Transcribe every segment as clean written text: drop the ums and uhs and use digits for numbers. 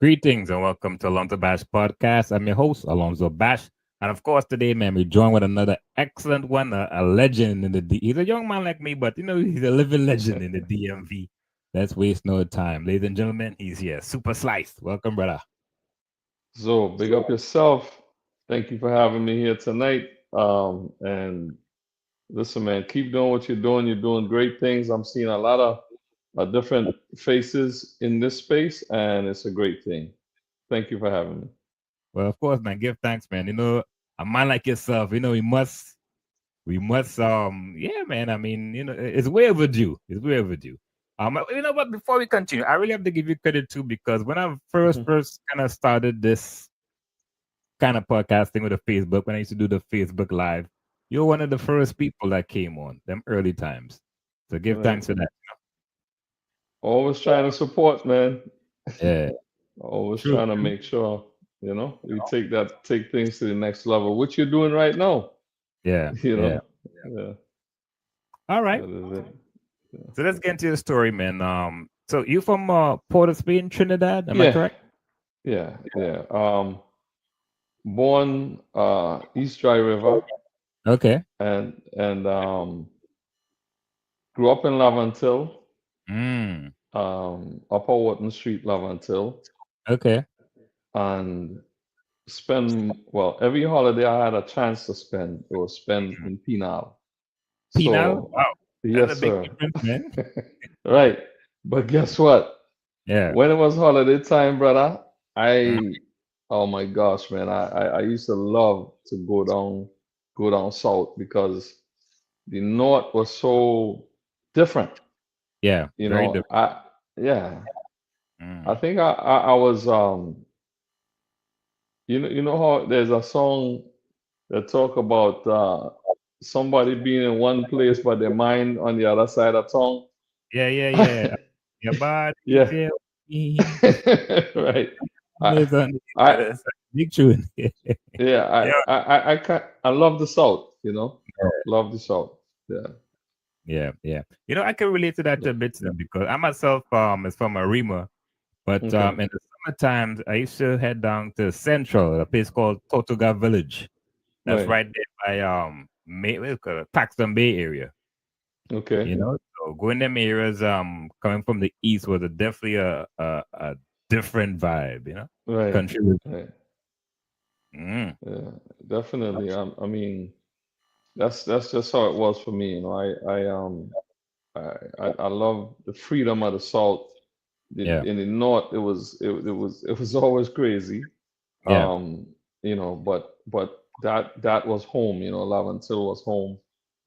Greetings and welcome to AlonzoBash Podcast. I'm your host, AlonzoBash. And of course, today, man, we join with another excellent one, a legend in the He's a young man like me, but he's a living legend in the DMV. Let's waste no time. Ladies and gentlemen, he's here. Super Sliced. Welcome, brother. So big up yourself. Thank you for having me here tonight. And listen, man, keep doing what you're doing. You're doing great things. I'm seeing a lot of different faces in this space, and it's a great thing. Thank you for having me. Well, of course, man, give thanks, man. A man like yourself, yeah, man. I mean, it's way overdue. It's way overdue. But before we continue, I really have to give you credit too, because when I first Mhm. kind of started this kind of podcasting with the Facebook, when I used to do the Facebook Live, you're one of the first people that came on them early times. So give Right. thanks for that. Always trying to support, man. Yeah, Always true. trying to make sure, we take things to the next level, which you're doing right now. Yeah, You yeah. know? Yeah, All right. that is it. Yeah. So let's get into the story, man. So you from Port of Spain, Trinidad? Am I Yeah, correct? yeah. Born East Dry River Okay. and grew up in Laventille, Mm. Upper Wharton Street, Laventille, Okay. and every holiday I had a chance to spend, it was spent Mm. in Penal. Penal? So, Wow. That's a yes, big sir. difference, man. Right. But guess what? Yeah. When it was holiday time, brother, Mm. oh my gosh, man, I used to love to go down south because the north was so different. Yeah. You Very know, different. yeah, I Mm. think I was you know how there's a song that talk about somebody being in one place but their mind on the other side of town. Yeah, yeah, yeah. Your body Yeah. tell me Right. I is on the I other side. Big tune. yeah, Yeah. I love the South, love the South. Yeah. Yeah, yeah. I can relate to that a bit then, because I myself is from Arima, but Okay. in the summer times I used to head down to Central, a place called Tortuga Village. That's Right. right there by Paxton Bay area. Okay. So going them areas, coming from the east was definitely a different vibe. Right. Country. Was- Right. Mm, Yeah. Definitely. I mean, that's just how it was for me. I love the freedom of the South. yeah, In the North, it was always crazy. yeah, But that was home. Laventille was home.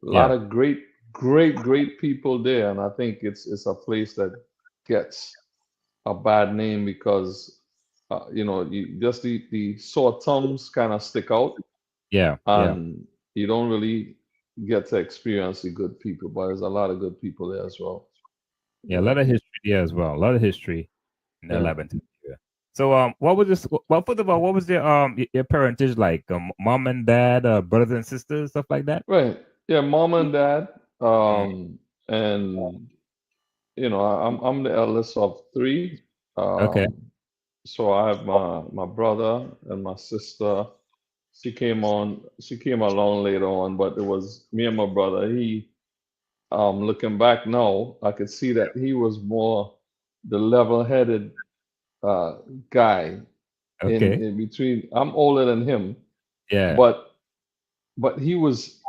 A lot yeah, of great people there, and I think it's a place that gets a bad name because just the sore thumbs kind of stick out, yeah, yeah, and you don't really get to experience the good people. But there's a lot of good people there as well. yeah. A Yeah, lot of history there as well. A lot of history in the yeah. Lebanon area. So, what was this? Well, first of all, what was your parentage like? Mom and dad, brothers and sisters, stuff like that. Right. Yeah, mom and dad. Mm, And I'm the eldest of three. okay. So I have my brother and my sister. She came along later on, but it was me and my brother. Looking back now, I could see that he was more the level-headed uh, guy Okay. in between. I'm older than him, Yeah. but he was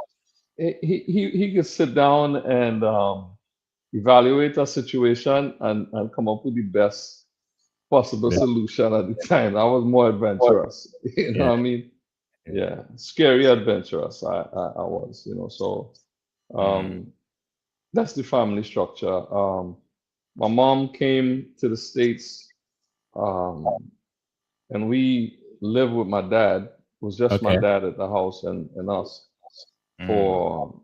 he could sit down and evaluate a situation and come up with the best possible Yeah. solution at the time. I was more adventurous, you know Yeah. what I mean? Yeah. Yeah, scary adventurous. I was, so Mm, um, that's the family structure. My mom came to the States, um, and we lived with my dad. It was just my okay. dad at the house and us Mm, for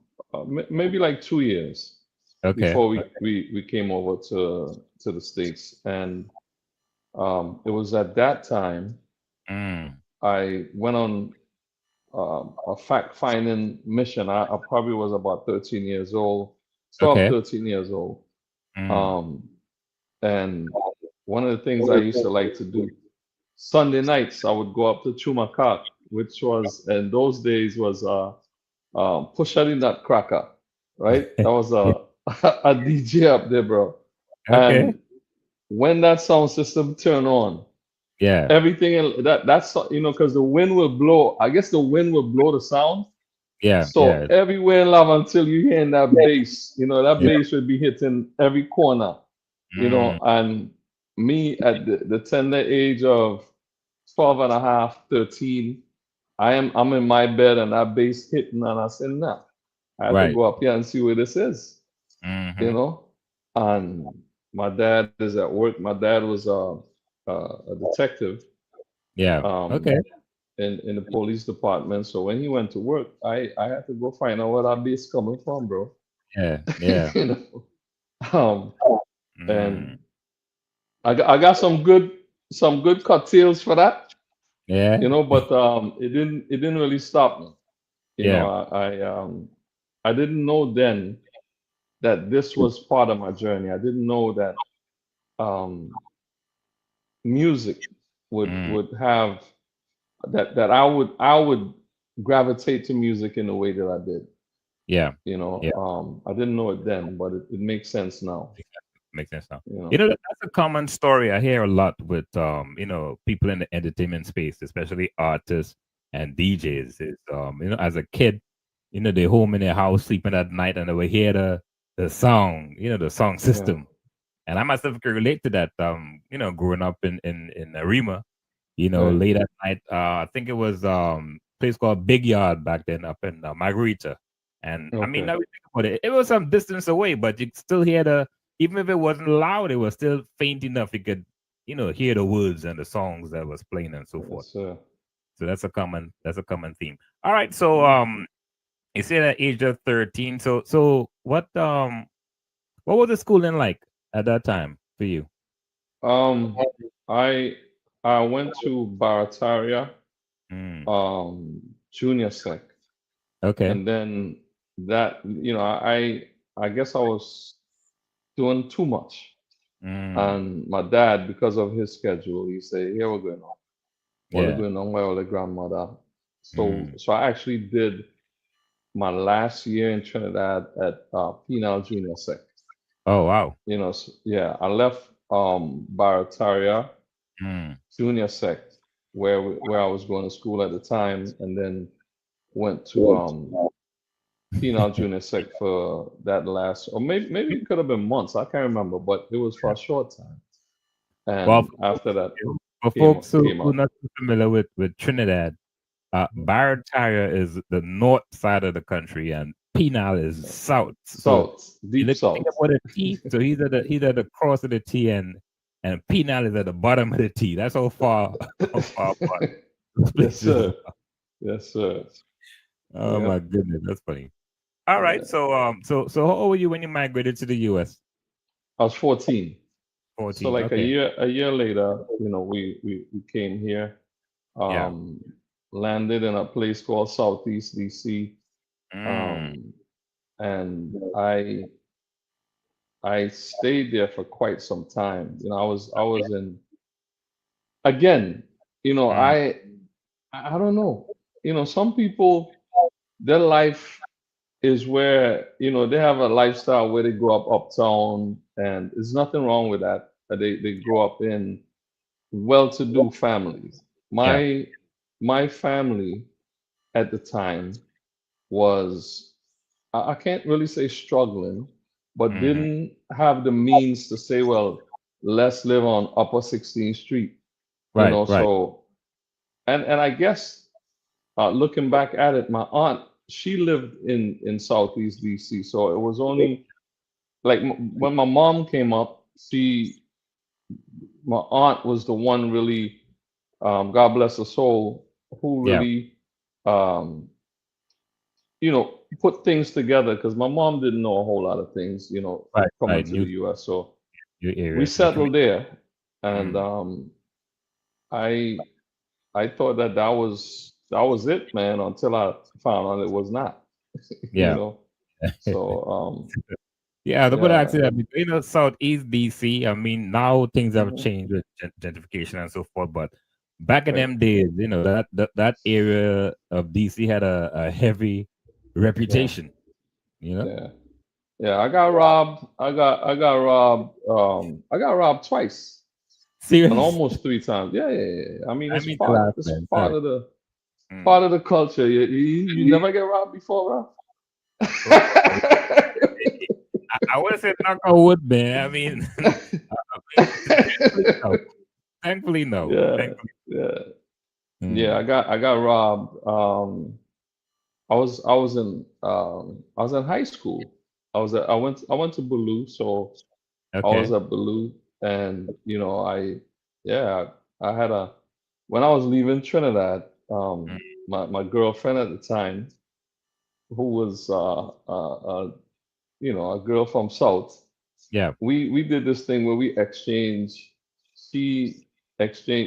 maybe like 2 years okay. before we came over to the States. And it was at that time Mm, I went on a fact finding mission. I probably was about 13 years old, 12, okay. 13 years old. Mm, Um, and one of the things I used to like to do. Sunday nights I would go up to Chumakat, which was in those days was Pusha the Nutcracker, right? That was a DJ up there, bro. Okay. And when that sound system turned on, Yeah. everything that's because the wind will blow. I guess the wind will blow the sound. Yeah. So Yeah. everywhere in love until you hear that bass, that Yeah. bass would be hitting every corner, Mm, and me at the tender age of 12 and a half, 13, I'm in my bed and that bass hitting and I said, nah, I have to right. go up here and see where this is, you Hmm. know. And my dad is at work. My dad was a detective, Yeah. um, Okay. in the police department. So when he went to work, I had to go find out where that bass coming from, bro. Yeah. Yeah. you know. Um, Mm, and I got some good cocktails for that, yeah. but it didn't really stop me. You know, Yeah. I didn't know then that this was part of my journey. I didn't know that um, music would Mm, would have that I would gravitate to music in the way that I did. yeah. Yeah. I didn't know it then, but it makes sense now. Makes sense now. You know, That's a common story I hear a lot with people in the entertainment space, especially artists and DJs. Is as a kid, they home in their house sleeping at night and they will hear the song, the song yeah, system. And I myself can relate to that. Growing up in Arima, right, late at night. I think it was place called Big Yard back then up in Margarita. And I mean, okay, now we think about it, it was some distance away, but you could still hear even if it wasn't loud, it was still faint enough. You could, hear the words and the songs that was playing and so forth. yes, sir. So that's a common theme. All right. So Yeah. you said at age of 13. So what was the schooling like at that time for you? Um, I I went to Barataria, Mm, junior sec, okay. and then that I guess I was doing too much, Mm, and my dad, because of his schedule, he said, "Here we're going on. What are yeah. going on? Where the grandmother?" So Mm. so I actually did my last year in Trinidad at Penal Junior Sec. Oh wow. Yeah, I left Barataria Mm. Junior Sec, where I was going to school at the time, and then went to Penal Junior Sec for that last, or maybe it could have been months. I can't remember, but it was for Yeah. a short time. Well, And after that, for came folks who came who out. not too familiar with Trinidad, Barataria is the north side of the country, and Penal is south. So South, you deep think south. about the T. So he's at the cross of the T, and Penal is at the bottom of the T. That's how far how far apart those Yes, places sir. are. Yes, sir. Oh Yeah. my goodness, that's funny. All right, Yeah. so how old were you when you migrated to the U.S.? I was 14. So 14. like a Okay. year a year later, we came here, Yeah. um, landed in a place called Southeast DC, Mm, um, and I stayed there for quite some time. I was in again. mm, I don't know. Some people, their life is where they have a lifestyle where they grow up uptown, and there's nothing wrong with that. They grow up in well-to-do families. yeah. My family at the time was, I can't really say struggling, but Hmm. didn't have the means to say, well, let's live on Upper 16th Street. Right. Right. So, and I guess, looking back at it, my aunt, she lived in Southeast DC, so it was only like when my mom came up, my aunt was the one really, God bless her soul, who Yeah. really, um, put things together, because my mom didn't know a whole lot of things, Right. coming Right. to the New U.S. So new we area. New settled community. there, and Mm, I I thought that was it, man, until I found out it was not. you yeah. know. So Yeah, the would yeah. actually that Southeast DC. I mean, now things have Mhm. changed with gentrification and so forth, but back in Right. them days, that area of DC had a heavy Yeah. reputation. You know, Yeah. Yeah. I got robbed. I got robbed. I got robbed twice and serious. almost three times. Yeah. Yeah. Yeah. I mean, I it's mean to part. laugh, It's man. part Sorry. of the Mm. part of the culture. You never get robbed before, bro. Well, I would say knock on wood, man. I mean, thankfully no. Thankfully no. Yeah. Thankfully. Yeah. Yeah. Mm. I got robbed. I was in high school. I went to Bulu, so I was Okay. at Bulu, and yeah, I had a when I was leaving Trinidad, Mm. my girlfriend at the time, who was a girl from South, Yeah. we did this thing where we exchanged. She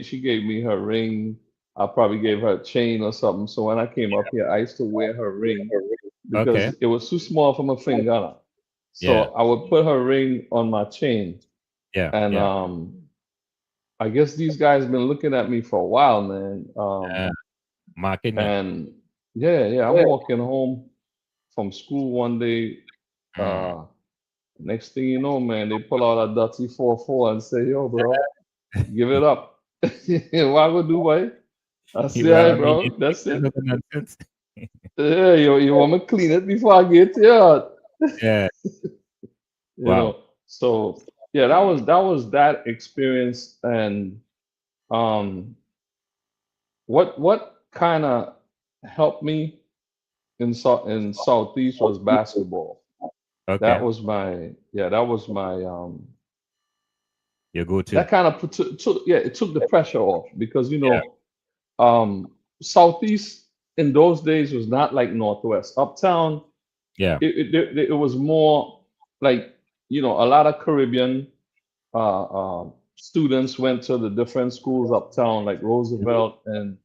she gave me her ring. I probably gave her a chain or something. So when I came up here, I used to wear her ring Okay. because it was too small for my finger. Yeah. So I would put her ring on my chain, Yeah. and Yeah. I guess these guys been looking at me for a while, man. Uh, Marking you. And yeah, yeah, I'm walking home from school one day. Mm. Uh, Next thing you know, man, they pull out a dirty 4-4 and say, "Yo, bro, give it up." Why would do, boy? I say, Well, "Hey, I mean, bro, that's it's it. not nonsense. Yeah, you want me to clean it before I get here?" Yeah. You Wow. know. So yeah, Mm. that experience, and um, what kind of helped me in Southeast was basketball. That Okay. was my yeah, that was my You go to. that kind of it took the pressure off because Yeah. Southeast in those days was not like Northwest. Uptown, Yeah. it was more like a lot of Caribbean students went to the different schools uptown, like Roosevelt and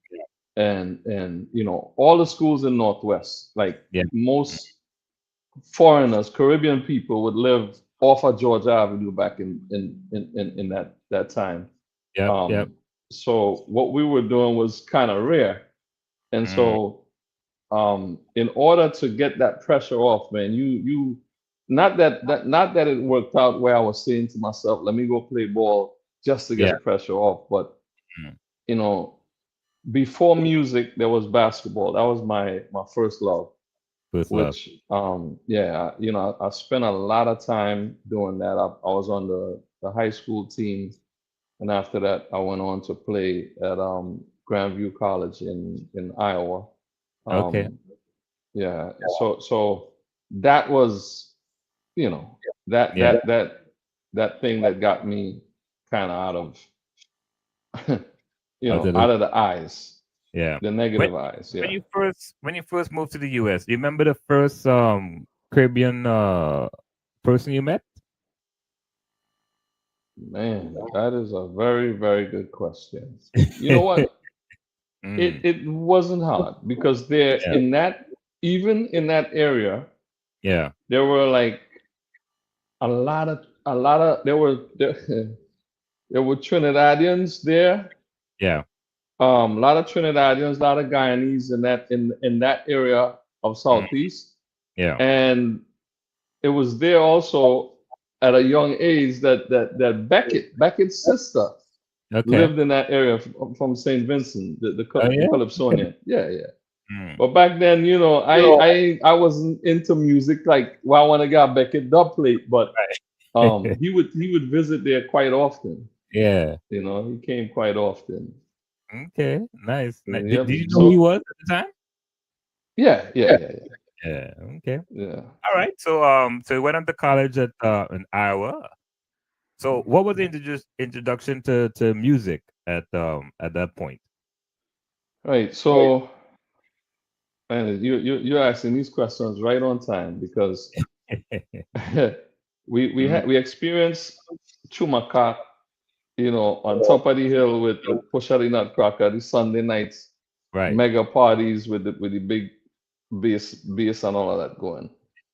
all the schools in Northwest. Like Yeah. Mm. most foreigners, Caribbean people would live off of Georgia Avenue back in that time. Yep. Yep. Um, so what we were doing was kind of rare, and Mm. so in order to get that pressure off, man, you not that it worked out where I was saying to myself, let me go play ball just to get Yeah. the pressure off, but Mm. you know, before music there was basketball. That was my first love. First love. Which yeah, I spent a lot of time doing that. I was on the high school team, and after that I went on to play at Grandview College in Iowa. Okay. um yeah, so that was, you know that Yeah. that that that thing that got me kind of out of Out of the out of the eyes, yeah. the When negative eyes. when Yeah. you first moved to the US, you remember the first Caribbean person you met? Man, that is a very, very good question. You know what? It Mm. it wasn't hard because there Yeah. in that even in that area Yeah. there were like a lot of there were Trinidadians there, Yeah. a lot of Trinidadians, a lot of Guyanese in that area of Mm. Southeast, Yeah. and it was there also at a young age that Beckett's sister Okay. lived in that area from St. Vincent, Oh the yeah. Calypsonian. Yeah, yeah. Mm. But back then, I wasn't into music like well, I want to get Beckett dub plate, but he would visit there quite often. Yeah. He came quite often. Okay. Nice. Did Yep. you know who he So was at the time? yeah, yeah, yeah, yeah, Yeah. Okay. yeah. All right. So you went on to college at in Iowa. So what was the introduction to music at that point? Right. So and you're asking these questions right on time because Mm. we experienced Chumacak, on top of the hill with Pusha the Nutcracker, the Sunday nights, Right. mega parties with the big bass and all of that going.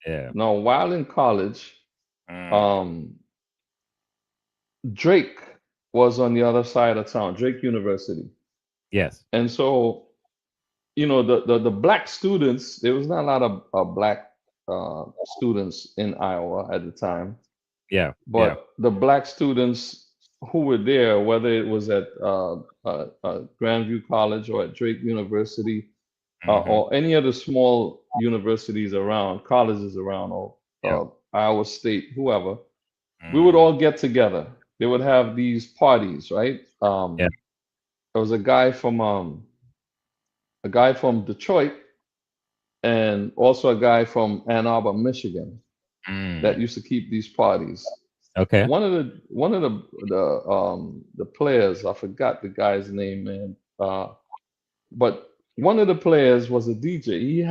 Yeah. Now, while in college, Mm. um, Drake was on the other side of town, Drake University. Yes. And so, the black students, there was not a lot of black students in Iowa at the time, Yeah. Yeah. but the black students who were there, whether it was at Grandview College or at Drake University, Mm-hmm. or any other small universities around, colleges around, or Yeah. Iowa State, whoever, we would Mm-hmm. all get together. They would have these parties, right? Yeah. There was a guy from Detroit, and also a guy from Ann Arbor, Michigan, that Mm. used to keep these parties. Okay. One of the players, I forgot the guy's name, man. But one of the players was a DJ. He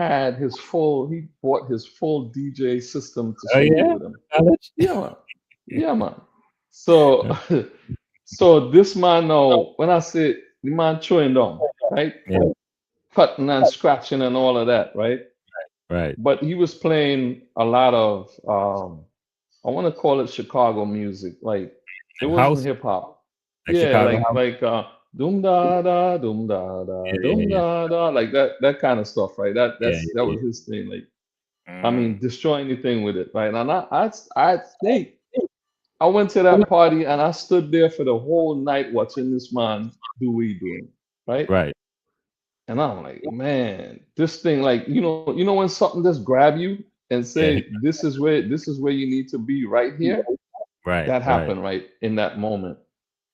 bought his full DJ system to Oh school yeah. with him. College. Yeah, man. Yeah, man. So, so this man now, when I say the man chewing down, right? Yeah. Cutting and scratching and all of that, right? Right. But he was playing a lot of I want to call it Chicago music. Like, it wasn't House, hip hop. like Yeah, Chicago house. like doom da da doom da da Yeah. Yeah. doom Yeah. da da, like that kind of stuff, right? Yeah. That Yeah. was his thing. Like, I Mm. mean, destroy anything with it, right? And I think I went to that party and I stood there for the whole night watching this man do what he doing, right? Right. And I'm like, man, this thing, like, when something just grab you and say, Yeah. this is where you need to be right here. Right. That Right. happened right in that moment.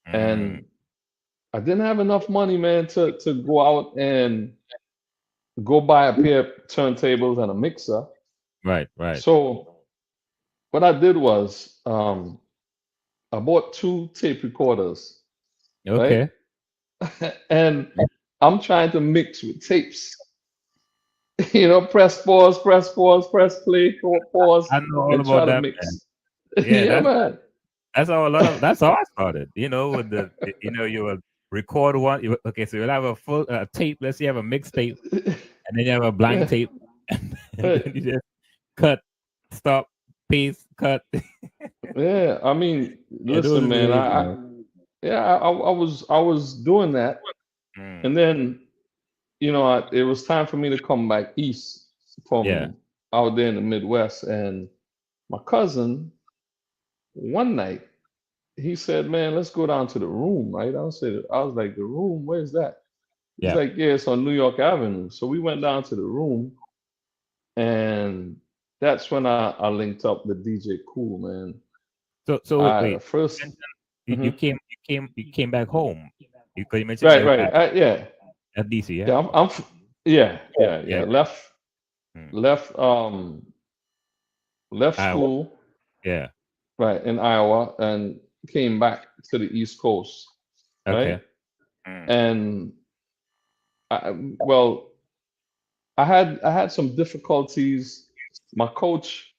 Mm. And I didn't have enough money, man, to go out and go buy a pair of turntables and a mixer. Right. Right. So what I did was, I bought two tape recorders, right? Okay. And I'm trying to mix with tapes. Press pause, press play, pause, I know all and about try to that, man. mix. Yeah. Yeah, man. That's how a lot of that's how I started. With you will record one. Okay, so you'll have a full tape. Let's say you have a mixtape, and then you have a blank Yeah, tape, and right. then you just cut, stop, paste, cut. Yeah. I mean, Yeah, those listen, are the man. days, man. Yeah, I was doing that, Mm. and then it was time for me to come back east Yeah. from out there in the Midwest, and my cousin one night he said, "Man, let's go down to the room." Right? I was like, "The room? Where's that?" He's Yeah. like, "Yeah, it's on New York Avenue." So we went down to the room, and that's when I linked up with DJ Cool, man. So wait, I wait. first, And you mhm. came back home. Because you mentioned Right, you're right, yeah, at DC, yeah. yeah, yeah, Yeah. yeah. Mm. Left I school, Yeah. right, in Iowa, and came back to the East Coast, right? Okay. Mm. And well, I had some difficulties. My coach,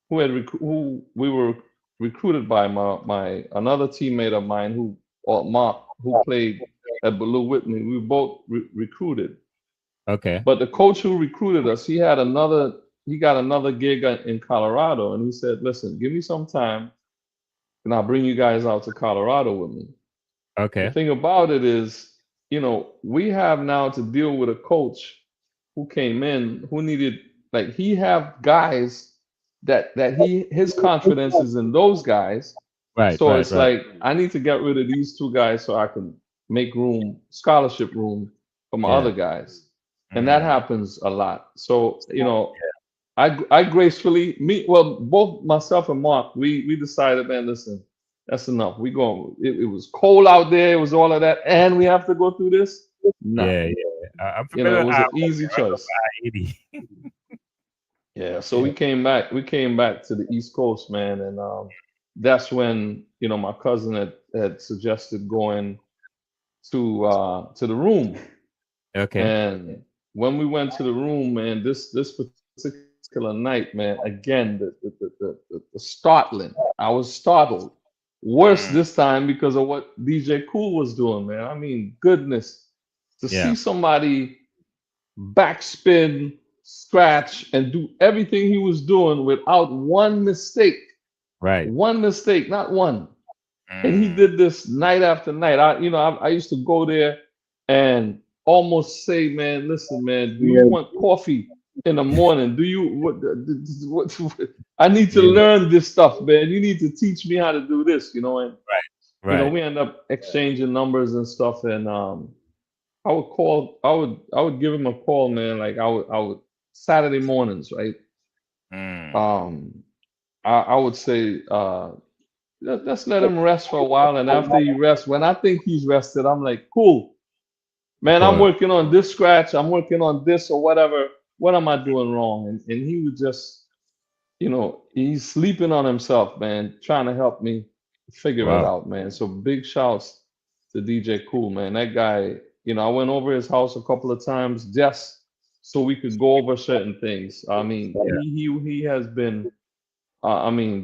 who we were recruited by, my another teammate of mine, or Mark, who played at Blue with me. We were both recruited, Okay. but the coach who recruited us, he got another gig in Colorado, and he said, "Listen, give me some time, and I'll bring you guys out to Colorado with me." The Okay. thing about it is, we have now to deal with a coach who came in who needed, like, he have guys that his confidence is in those guys. Right. So Right. it's Right. like, I need to get rid of these two guys so I can make room, scholarship room, for my other Yeah. guys. And that Mm. happens a lot. So, I gracefully, well, both myself and Mark, we decided, man, listen, that's enough. We going. It was cold out there. It was all of that, and we have to go through this. Nah, Yeah. Yeah. I'm it familiar with was I an easy run over choice. I-80. Yeah. So Yeah. we came back. We came back to the East Coast, man, and that's when my cousin had suggested going to the room. Okay. And when we went to the room, man, this particular night, man, again, the startling. I was startled. Worse Mm. this time because of what DJ Cool was doing, man. I mean, goodness, to see Yeah. somebody backspin, scratch, and do everything he was doing without one mistake. Right. One mistake, not one. And he Mm. did this night after night. I used to go there and almost say, man, listen, man, do you want coffee in the morning? Do you what I need to Yeah. learn this stuff, man. You need to teach me how to do this, and Right. we end up exchanging numbers and stuff, and I would give him a call, man. Like I would Saturday mornings, right? Mm. Um, I would say, let's let him rest for a while, and after he rests, when I think he's rested, I'm like, cool, You man. I'm call it. working on this scratch. I'm working on this or whatever. What am I doing wrong? And he would just, he's sleeping on himself, man, trying to help me figure it Wow. out, man. So big shouts to DJ Cool, man. That guy, I went over his house a couple of times just so we could go over certain things. I mean, Yeah. he has been,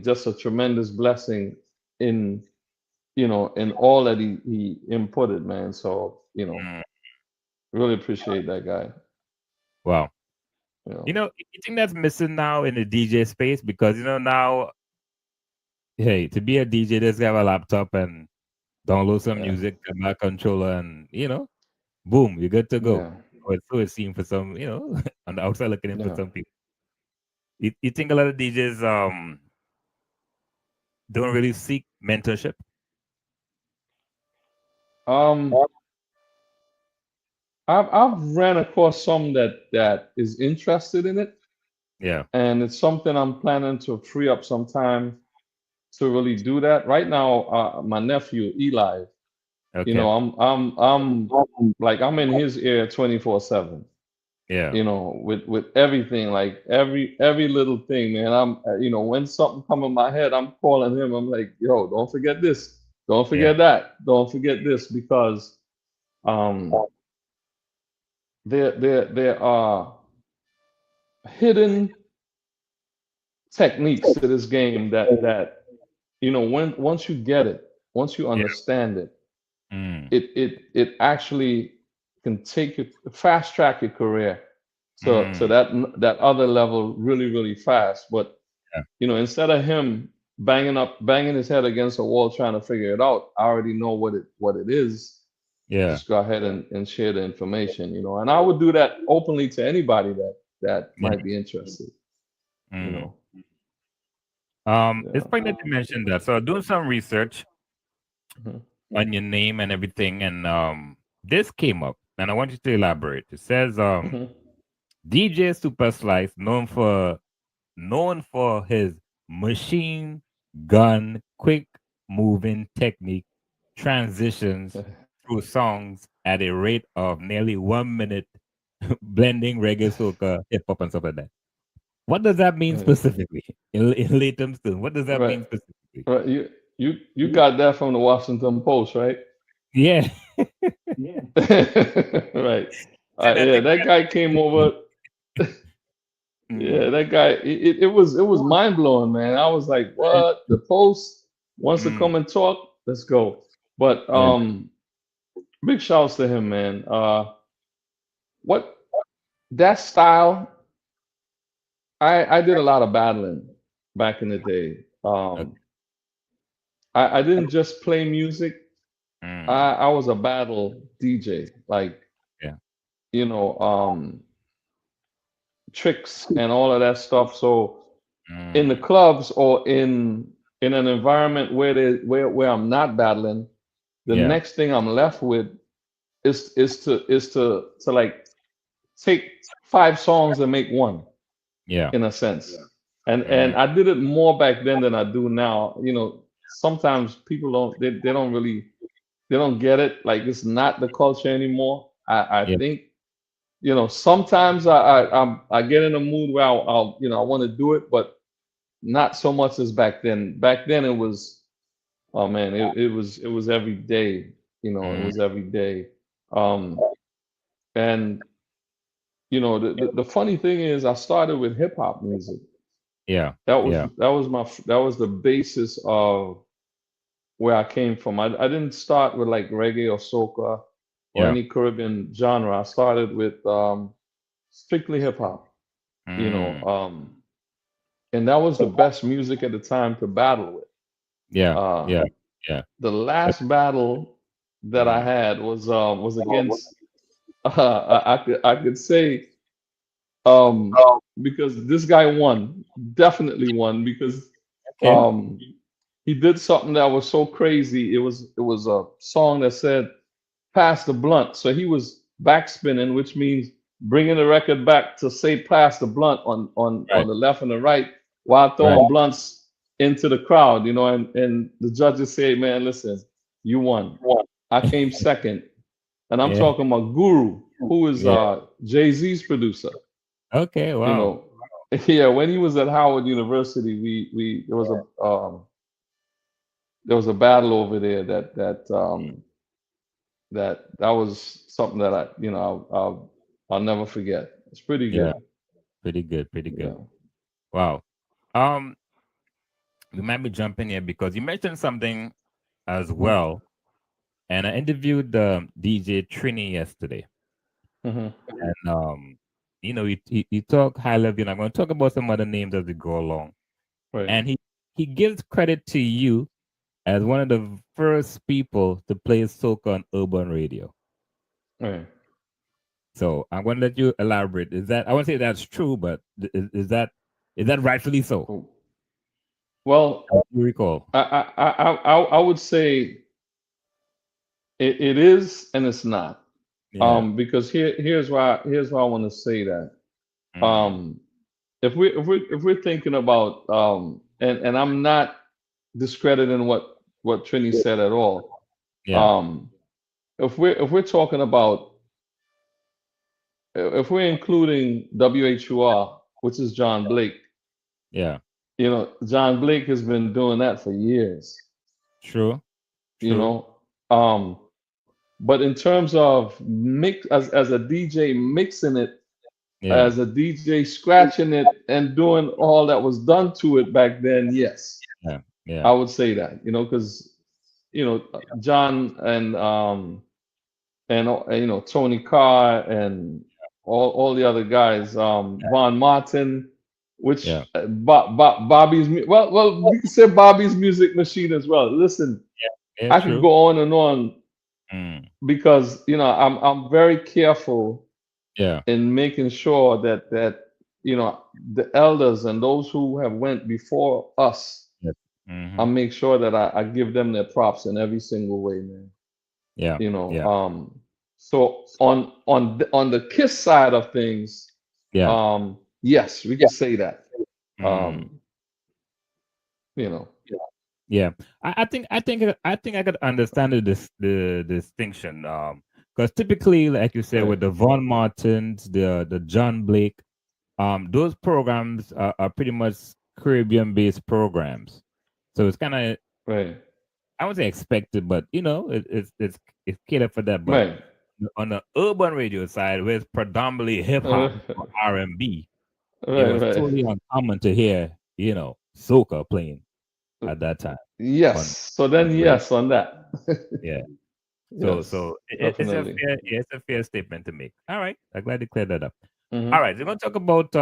just a tremendous blessing in, in all that he inputted, man. So, Mm. really appreciate that guy. Wow. You know, You think that's missing now in the DJ space because now, hey, to be a DJ, just have a laptop and download some yeah, music, come back controller, and boom, you're good to go. yeah, Or so it seems for some, on the outside looking in for yeah. some people. You think a lot of DJs don't really seek mentorship? Um, I've ran across some that is interested in it, Yeah. and it's something I'm planning to free up some time to really do that. Right now, my nephew Eli, Okay. I'm like I'm in his ear 24/7. Yeah. With everything, like every little thing, man. When something come in my head, I'm calling him. I'm like, yo, don't forget this, don't Yeah. forget that, don't forget this, because um, there are hidden techniques to this game that when once you get it, once you Yeah. understand it, Mm. it actually can take you fast track your career to Mm. that other level really really fast. But Yeah. instead of him banging his head against a wall trying to figure it out, I already know what it is. Yeah. Just go ahead and share the information, and I would do that openly to anybody that Yeah. might be interested, you Mm. know. It's Yeah. funny that you mentioned that. So doing some research Mhm. on your name and everything, and this came up, and I want you to elaborate. It says Mhm. DJ Super Slice, known for his machine gun quick moving technique, transitions through songs at a rate of nearly 1 minute, blending reggae, soca, hip hop, and stuff like that. What does that mean Right. specifically in Latham Stone? What does that Right. mean specifically? Right. You got that from the Washington Post, right? Yeah, Right. and I Yeah, think that guy came over. Yeah, mm, that guy. It was mind blowing, man. I was like, what? The Post wants to mm, come and talk. Let's go. But yeah, big shouts to him, man. What that style? I did a lot of battling back in the day. okay, I didn't just play music. mm, I was a battle DJ, like yeah, tricks and all of that stuff. So in the mm, clubs or in an environment where I'm not battling, the yeah, next thing I'm left with is to like take five songs and make one, yeah, in a sense. And mm, I did it more back then than I do now. Sometimes people they don't really they don't get it. Like it's not the culture anymore. I yeah, think sometimes I get in a mood where I want to do it, but not so much as back then. Back then it was, oh man, it was every day. It mm, was every day. Um, and the funny thing is, I started with hip hop music. yeah, That was yeah, that was my that was the basis of where I came from. I didn't start with like reggae or soca or yeah, any Caribbean genre. I started with strictly hip hop. You know, mm, um, and that was the best music at the time to battle with. yeah, Uh, yeah, yeah, the uh, last battle that I had was against I could say um because this guy won, definitely won because Okay. um he did something that was so crazy. It was a song that said pass the blunt. So he was backspinning, which means bringing the record back to say pass the blunt on Right. the left and the right while Right. throwing blunts into the crowd, and the judges say, man, listen, you won. I came second. And I'm Yeah. talking about Guru, who is Yeah. Jay-Z's producer. Okay. You Wow. know, yeah, when he was at Howard University, we there was a battle over there that was something that I'll never forget. It's pretty Yeah. good. Pretty good. Pretty good. Yeah. Wow. Um, we might be jumping here because you mentioned something as Hmm. well, and I interviewed DJ Trini yesterday, Hmm. and he talk high level. I'm going to talk about some other names as we go along, Right. and he gives credit to you as one of the first people to play soca on urban radio. Right. So I'm going to let you elaborate. Is that I won't say that's true, but is that rightfully so? Cool. Well, As you recall? I would say it is and it's not. Yeah. Because here's why I want to say that. Mm, Um, if we're thinking about and I'm not discrediting what Trini said at all. yeah. Um, if we're talking about if we're including WHUR, which is John Blake, Yeah. John Blake has been doing that for years. True. You True. know, um, but in terms of mix as a DJ mixing it, Yeah. as a DJ scratching it and doing all that was done to it back then, yes, Yeah. Yeah. I would say that. Because John and Tony Carr and all the other guys, Von Martin, Yeah. which Bobby's well we can say Bobby's music machine as well. Listen, Yeah. I could True. go on and on Mm, because I'm very careful yeah. in making sure that the elders and those who have went before us, Yeah. I Mm-hmm. make sure that I give them their props in every single way, man. Yeah. You know, Yeah. so on the Kiss side of things, Yeah. yes, we can say that. Mm, Um, you know, yeah. I could understand the distinction. Because typically, like you said, right, with the Von Martins, the John Blake, those programs are pretty much Caribbean based programs. So it's kind of right, I wouldn't say expected, but it's catered for that. But right, on the urban radio side, where it's predominantly hip hop right, or R&B, it was right. totally uncommon to hear soca playing at that time Yes. on So on then, the radio. yes, on that. Yeah. So Yes, so it's a definitely. fair yeah, it's a fair statement to make. All right, I'm glad you cleared that up. All Hmm. right, we're gonna talk about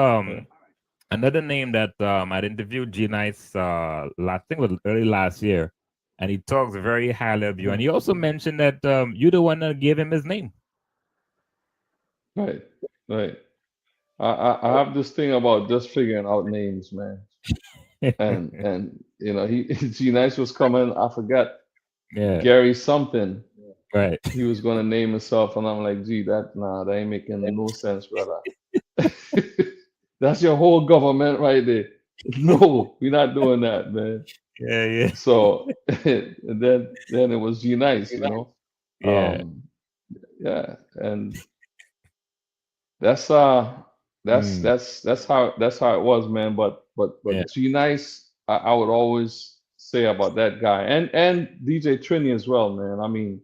another name that I'd interviewed G Nice last thing was early last year, and he talks very highly of you. And he also mentioned that you're the one that gave him his name. Right, right. I have this thing about just figuring out names, man. And he G Nice was coming. I forgot Yeah, Gary something. right. He was gonna name himself, and I'm like, gee, that ain't making no sense, brother. That's your whole government right there. No, we're not doing that, man. Yeah, yeah, So and then it was G Nice. yeah. Um, yeah, and that's uh that's Mm, that's that's how it was, man. But yeah, G Nice, I would always say about that guy and DJ Trini as well, man. I mean,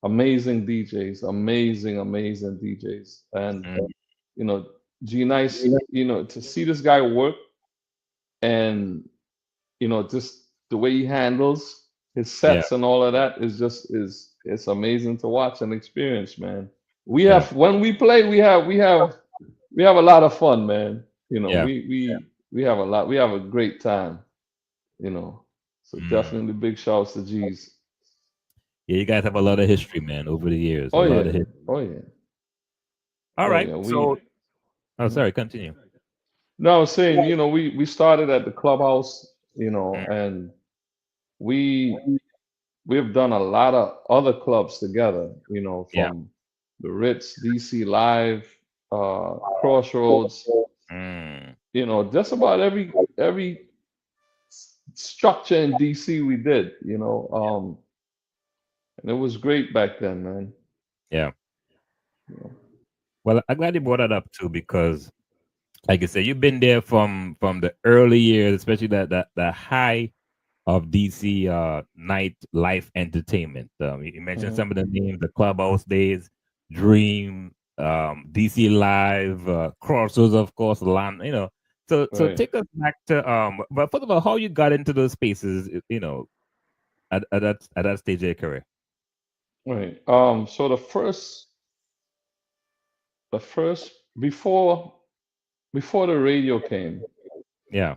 amazing DJs, amazing DJs, and mm, you know G Nice, to see this guy work and just the way he handles his yeah, sets and all of that is just is it's amazing to watch and experience, man. We yeah, have when we play, we have a lot of fun, man. yeah. We have a lot. We have a great time. You know, so Mm. definitely big shouts to G's. Yeah, you guys have a lot of history, man, over the years. A Oh lot of yeah, history. oh yeah, All oh right. yeah. So, oh, Mhm. sorry, continue. No, I was saying, we started at the clubhouse, Mm, and we we've done a lot of other clubs together, yeah. from the Ritz, DC Live, Crossroads, Mm, just about every structure in DC we did, and it was great back then, man. yeah. You know. Well, I'm glad you brought that up too, because like I said, you've been there from the early years, especially that the high of DC night life entertainment. You mentioned Mhm. some of the names, the Clubhouse days, Dream, DC Live, Crossroads, of course, Land. So Right, take us back to but first of all, how you got into those spaces, at that stage of your career. right. So the first before the radio came. Yeah.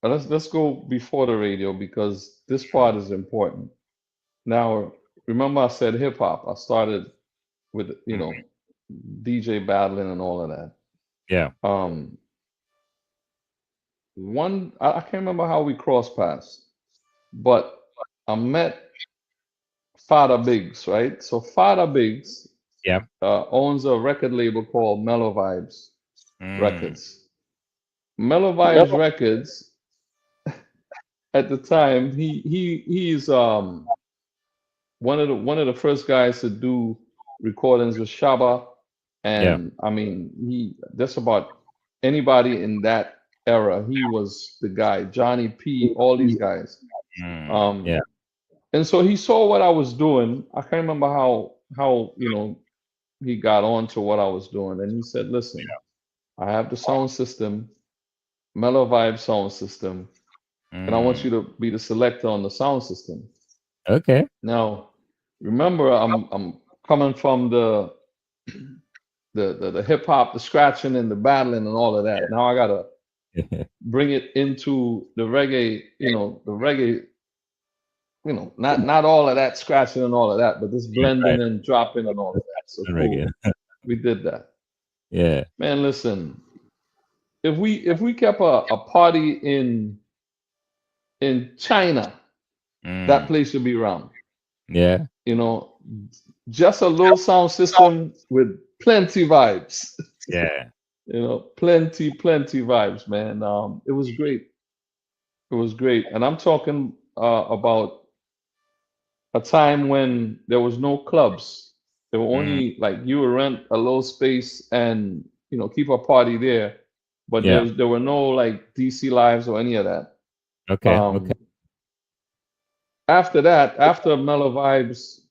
Let's go before the radio because this Mm, part is important. Now, remember I said hip hop. I started with mm, DJ battling and all of that. yeah. Um, I can't remember how we crossed paths, but I met Father Biggs, right? So Father Biggs Yeah. owns a record label called Mellow Vibes Mm, Records. Mellow Vibes Records at the time, he's one of the first guys to do recordings with Shaba, yeah. and I mean he just about anybody in that era, he was the guy. Johnny P, all these guys. Yeah. And so he saw what I was doing. I can't remember how he got on to what I was doing, and he said, "Listen, I have the sound system, Mellow Vibe sound system, and I want Mm, you to be the selector on the sound system." okay. Now, remember, I'm coming from the hip hop, the scratching and the battling and all of that. Now I gotta Yeah. bring it into the reggae, not all of that scratching and all of that, but this Right. blending and dropping and all of that. So Reggae. cool, we did that. Yeah. Man, listen, if we kept a party in China, that Mm, place would be round. yeah. You know, just a low sound system with plenty vibes. Yeah. Plenty vibes, man. It was great. It was great. And I'm talking about a time when there was no clubs. There were Mm, only like you would rent a little space and keep a party there, but yeah. there were no like DC lives or any of that. Okay. Okay. Um, After that, after Mellow Vibes,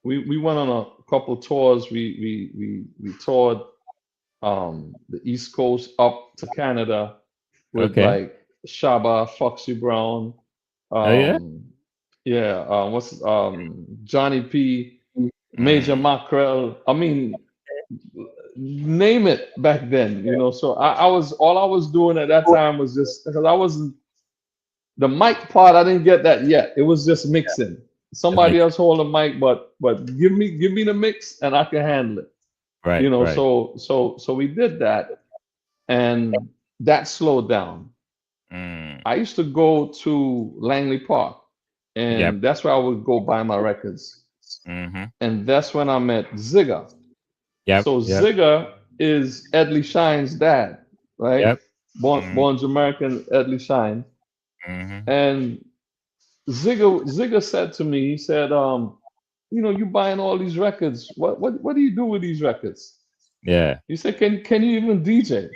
we went on a couple tours. We toured the East Coast up to Canada with Okay. like Shaba, Foxy Brown, Oh yeah. um, yeah, what's Johnny P, Major Mm, Mackerel. I mean, name it back then, So all I was doing at that time was just because I wasn't the mic part. I didn't get that yet. It was just mixing. that Somebody makes else hold the mic, but give me the mix and I can handle it. right. Right. So we did that, and that slowed down. Mm, I used to go to Langley Park, yep. and that's where I would go buy my records. Mm-hmm. And that's when I met Zigga. Yep. So Yep. Zigga is Edley Shine's dad, right? Yep. Mm, Born Jamaican Edley Shine. mm-hmm. And Zigga said to me, he said, you buying all these records. What do you do with these records? Yeah. He said, can you even DJ?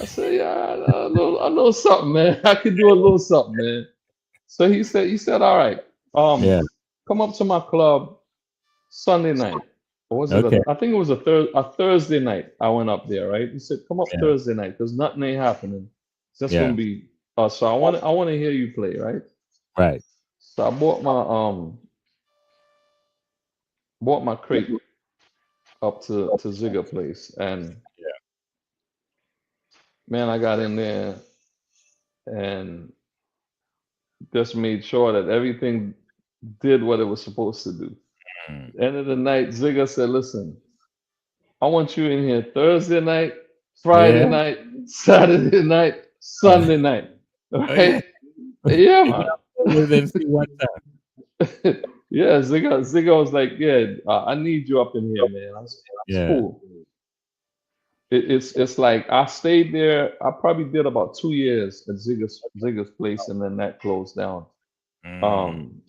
I said, yeah, I know something, man. I can do a little something, man. So he said, all right, Yeah. come up to my club Sunday night. Or was it Okay. I think it was a Thursday night. I went up there, right? He said, come up Yeah. Thursday night because nothing ain't happening. It's just gonna Yeah. be us. So I want to hear you play, right? Right. So I bought my crate up to Zigga place, and Yeah. man, I got in there and just made sure that everything. did what it was supposed to do. Mm. End of the night, Zigga said, "Listen, I want you in here Thursday night, Friday Yeah. night, Saturday night, Oh, Sunday night." oh yeah. Right? Yeah, You man. got always MC one time. Yeah, Zigga was like, "Yeah, I need you up in here, man." I was, "It's Yeah. cool." It's like I stayed there. I probably did about 2 years at Zigga's place, and then that closed down. Mm. Um,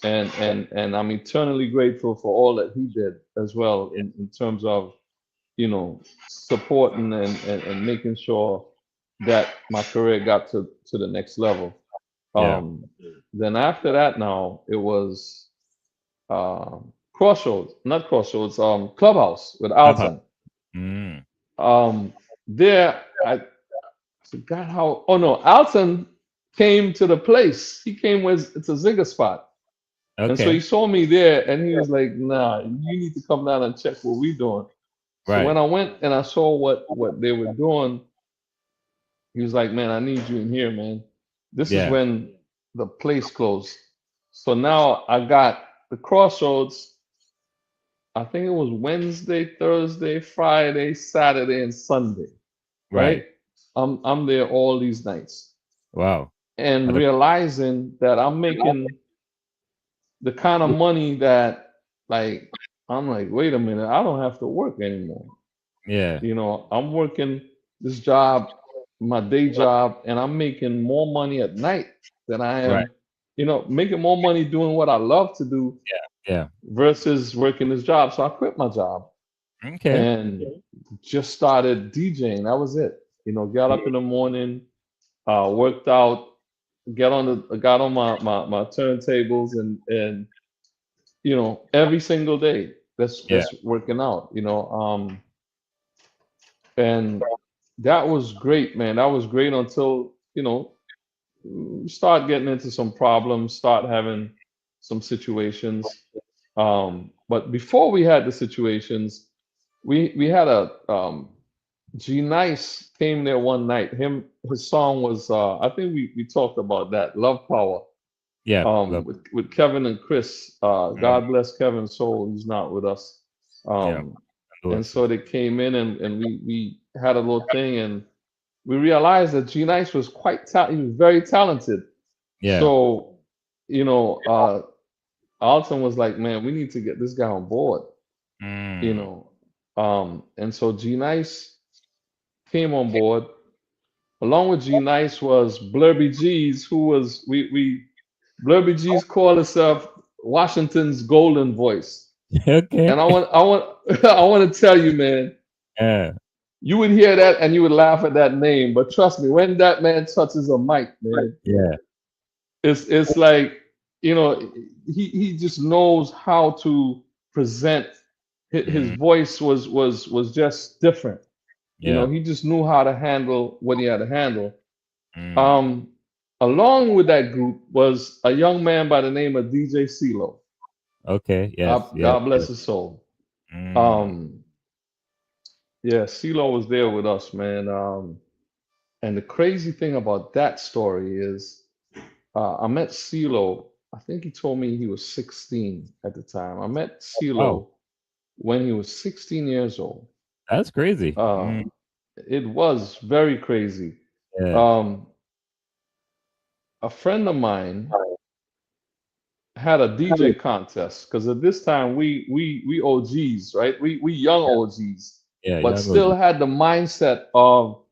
and I'm eternally grateful for all that he did as well in terms of supporting and making sure that my career got to the next level. Yeah. Then after that, now it was Crossroads, not Crossroads, Clubhouse with Clubhouse. Alton. Mm. Um, there, I forgot how. Oh no, Alton came to the place. He came with it's a Zigga spot. And so he Okay. saw me there and he was like, "Nah, you need to come down and check what we're doing." So Right. when I went and I saw what they were doing, he was like, "Man, I need you in here, man." This is Yeah. when the place closed. So now I got the Crossroads. I think it was Wednesday, Thursday, Friday, Saturday, and Sunday, right? Right. I'm there all these nights Wow. and Other- realizing that I'm making the kind of money that like I'm like, wait a minute, I don't have to work anymore. Yeah. I'm working this job, my day job, and I'm making more money at night than I Right. am, making more money doing what I love to do Yeah. versus working this job. So I quit my job Okay. and just started DJing. That was it. Got up in the morning, worked out, got on my turntables and every single day Yeah. that's working out, and that was great, man. That was great until, start getting into some problems, start having some situations. But before we had the situations, we had a G Nice came there one night. His song was I think we talked about that, Love Power, Yeah. Love. with Kevin and Chris. Mm. God bless Kevin's soul. He's not with us. Yeah. Um, and so Condolences. they came in and we had a little thing and we realized that G Nice was he was very talented. Yeah. So, Alton was like, "Man, we need to get this guy on board, you Mm. know. And so G Nice came on board. Along with G Nice was Blurby G's, who was we Blurby G's called himself Washington's golden voice. Okay. And I want I want to tell you, man, Yeah. you would hear that and you would laugh at that name, but trust me, when that man touches a mic, man, Yeah. it's like, he just knows how to present. His Mm. voice was just different. Yeah. He just knew how to handle what he had to handle. Mm. Um, Along with that group was a young man by the name of DJ CeeLo. Okay. Yes. Yes. God bless Yes. his soul. Mm. Um, yeah, CeeLo was there with us, man. And the crazy thing about that story is, I met CeeLo. I think he told me he was 16 at the time. I met Oh, CeeLo when he was 16 years old. that's crazy. Uh, Mm. it was very crazy. Yeah. Um, a friend of mine had a DJ contest because at this time we OGs, right? We young OGs, Yeah. but Young OG. still had the mindset of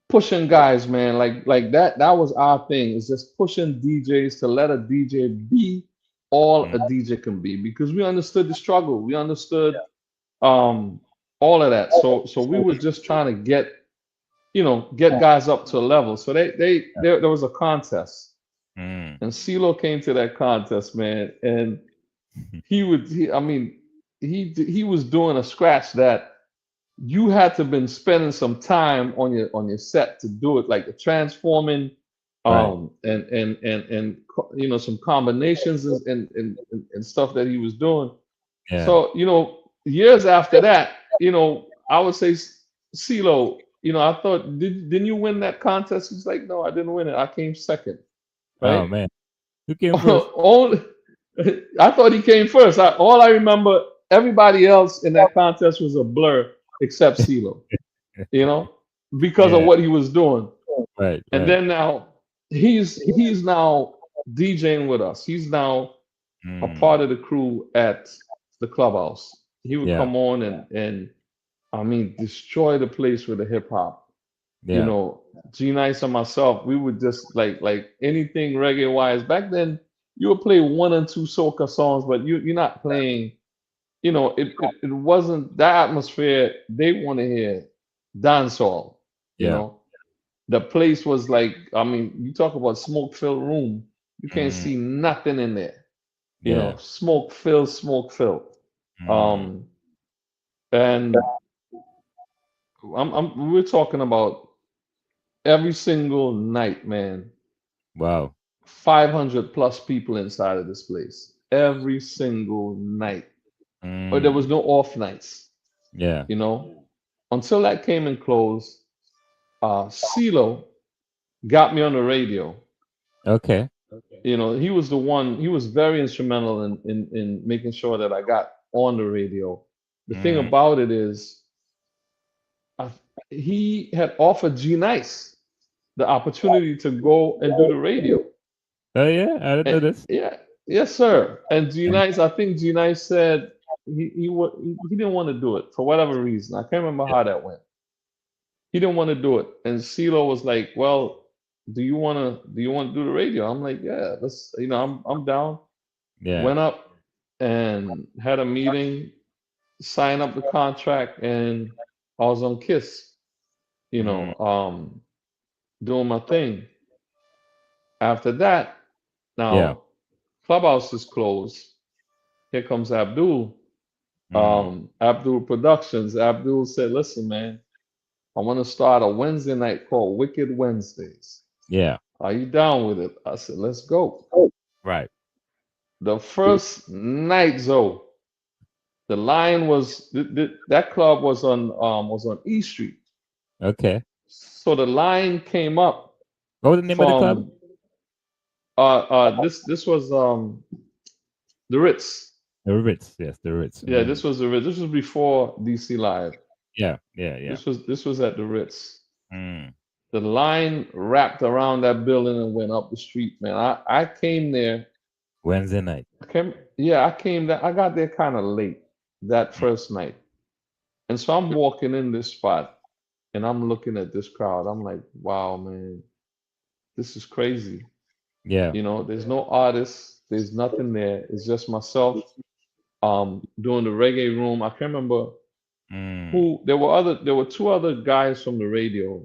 pushing guys, man. Like that was our thing. Is just pushing DJs to let a DJ be all Mm. a DJ can be because we understood the struggle. We understood um all of that. So we were just trying to get guys up to a level. So there was a contest. Mm. And CeeLo came to that contest, man, and I mean, he was doing a scratch that you had to been spending some time on your set to do it, like the transforming, Right. some combinations and stuff that he was doing. Yeah. So years after that, I would say, CeeLo, I thought, didn't you win that contest? He's like, no, I didn't win it. I came second, Oh right? man. Who came first? Only, I thought he came first. All I remember, everybody else in that contest was a blur except CeeLo, you know, because of Yeah. what he was doing. Right. And Right. then now he's now DJing with us. He's now a Mm. part of the crew at the Clubhouse. He would Yeah. come on and I mean destroy the place with the hip hop. You Yeah. know, G Nice and myself, we would just like anything reggae wise. Back then, you would play one and two soca songs, but you're not playing. You know, it wasn't that atmosphere. They want to hear dancehall. You Yeah. know, the place was like, I mean, you talk about smoke filled room. You can't Mm. see nothing in there. You Yeah. know, smoke filled, smoke filled. Mm. Um, and we're talking about every single night, man. Wow. 500 plus people inside of this place every single night. But there was Mm. no off nights, Yeah. you know, until that came and closed. CeeLo got me on the radio. Okay. You know, he was the one, he was very instrumental in making sure that I got on the radio. The thing Mm. about it is, I, he had offered G Nice the opportunity to go and do the radio. Oh yeah, I didn't know this. Yeah, yes, sir. And G And Nice, I think G Nice said he didn't want to do it for whatever reason. I can't remember how that went. He didn't want to do it, and CeeLo was like, "Well, do you want to do the radio?" I'm like, "Yeah, let's. I'm down." yeah. Went up and had a meeting, signed up the contract, and I was on Kiss. You Mm. know, doing my thing. After that, Yeah. now Clubhouse is closed. Here comes Abdul. Mm. Abdul Productions. Abdul said, "Listen, man, I want to start a Wednesday night called Wicked Wednesdays. Yeah. Are you down with it?" I said, "Let's go." Right. The first night, though, the line was that club was on E Street, Okay. so the line came up What was the name of the club? from this was the Ritz. The Ritz. Yes, the Ritz. Yeah, Mm. this was the Ritz. This was before DC Live. Yeah. Yeah. Yeah. This was at the Ritz. Mm. The line wrapped around that building and went up the street, man. I came there. Wednesday night. I came there. I got there kind of late that first night. And so I'm walking in this spot and I'm looking at this crowd. I'm like, wow, man, this is crazy. Yeah. There's no artists, there's nothing there. It's just myself doing the reggae room. I can't remember Mm. who there were two other guys from the radio.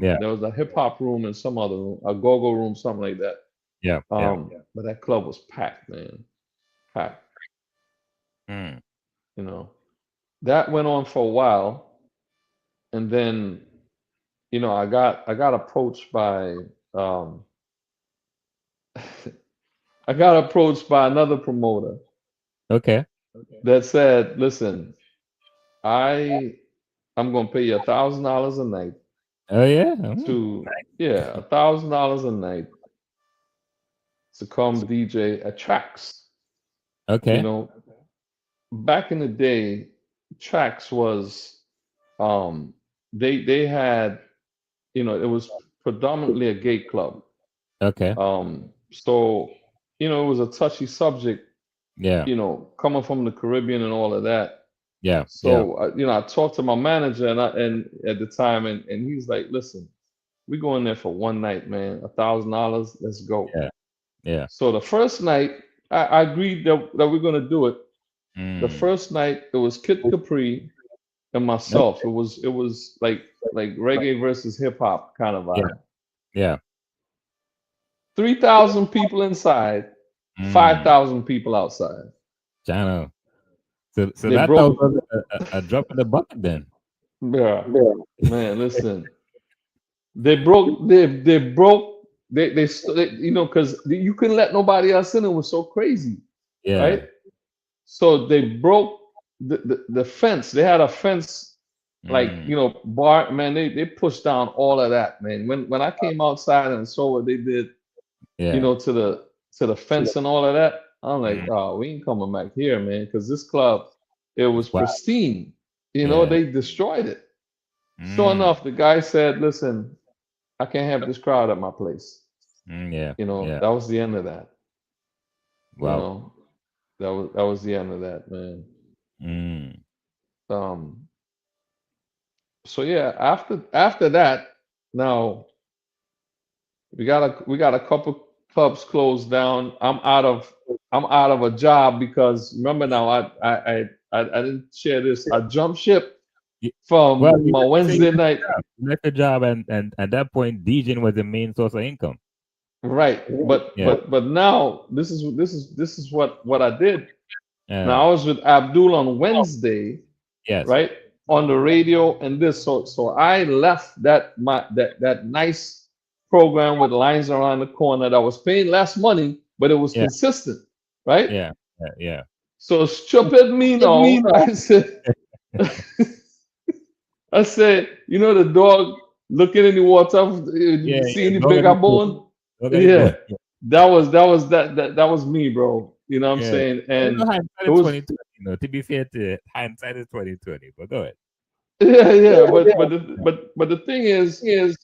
Yeah. There was a hip hop room and some other room, a go-go room, something like that. Yeah. Yeah. But that club was packed, man. Packed, Mm. you know. That went on for a while, and then, I got approached by um I got approached by another promoter Okay. that said, "Listen, I I'm gonna pay you $1,000 a night Oh yeah. Mm. to yeah, $1,000 a night to come DJ at tracks." You Okay. know, back in the day, tracks was um they had, it was predominantly a gay club. Okay. So, it was a touchy subject, Yeah. coming from the Caribbean and all of that. Yeah. Yeah. So, I talked to my manager and at the time, and he's like, "Listen, we go in there for one night, man, $1,000, let's go." Yeah. Yeah. So the first night, I agreed that we're gonna do it. The Mm. first night, it was Kid Capri and Okay. myself. It was like reggae versus hip hop kind of Yeah. vibe. Yeah. 3,000 people inside, Mm. 5,000 people outside. Channel. So They that was broke, a drop in the bucket then. yeah, man. Listen, they broke, because you couldn't let nobody else in. It was so crazy, Yeah. right? So they broke the fence. They had a fence, like, Mm. bar. Man, they pushed down all of that, man. When I came outside and saw what they did, Yeah. to the to the fence and all of that. I'm like, Mm, oh, we ain't coming back here, man, because this club, it was it's wild. pristine. Yeah. They destroyed it. Sure Mm, enough, the guy said, listen, I can't have this crowd at my place. yeah. Yeah. That was the end of that. You Wow. know, that was the end of that, man. Mm, Um, so yeah, after that, now we got a couple clubs closed down. I'm out of a job because remember now I didn't share this. I jumped ship y- well, from my you say you Wednesday night. left your job, and at that point, DJing was the main source of income. Right. But Yeah. but but now this is what I did. Yeah. Now I was with Abdul on Wednesday, Yes. right? On the radio and this. So I left that nice program with lines around the corner that was paying less money, but it was Yeah. consistent, right? Yeah. Yeah. Yeah. So stupid me now. I said, the dog looking in the water, Yeah. see Yeah. any Don't let bigger it go. bone? Don't let it go. Yeah. That was me, bro. You know what I'm Yeah. saying? You And know, hindsight it is was 2020. To be fair to it, hindsight is 2020. But go ahead. yeah. But the thing is, it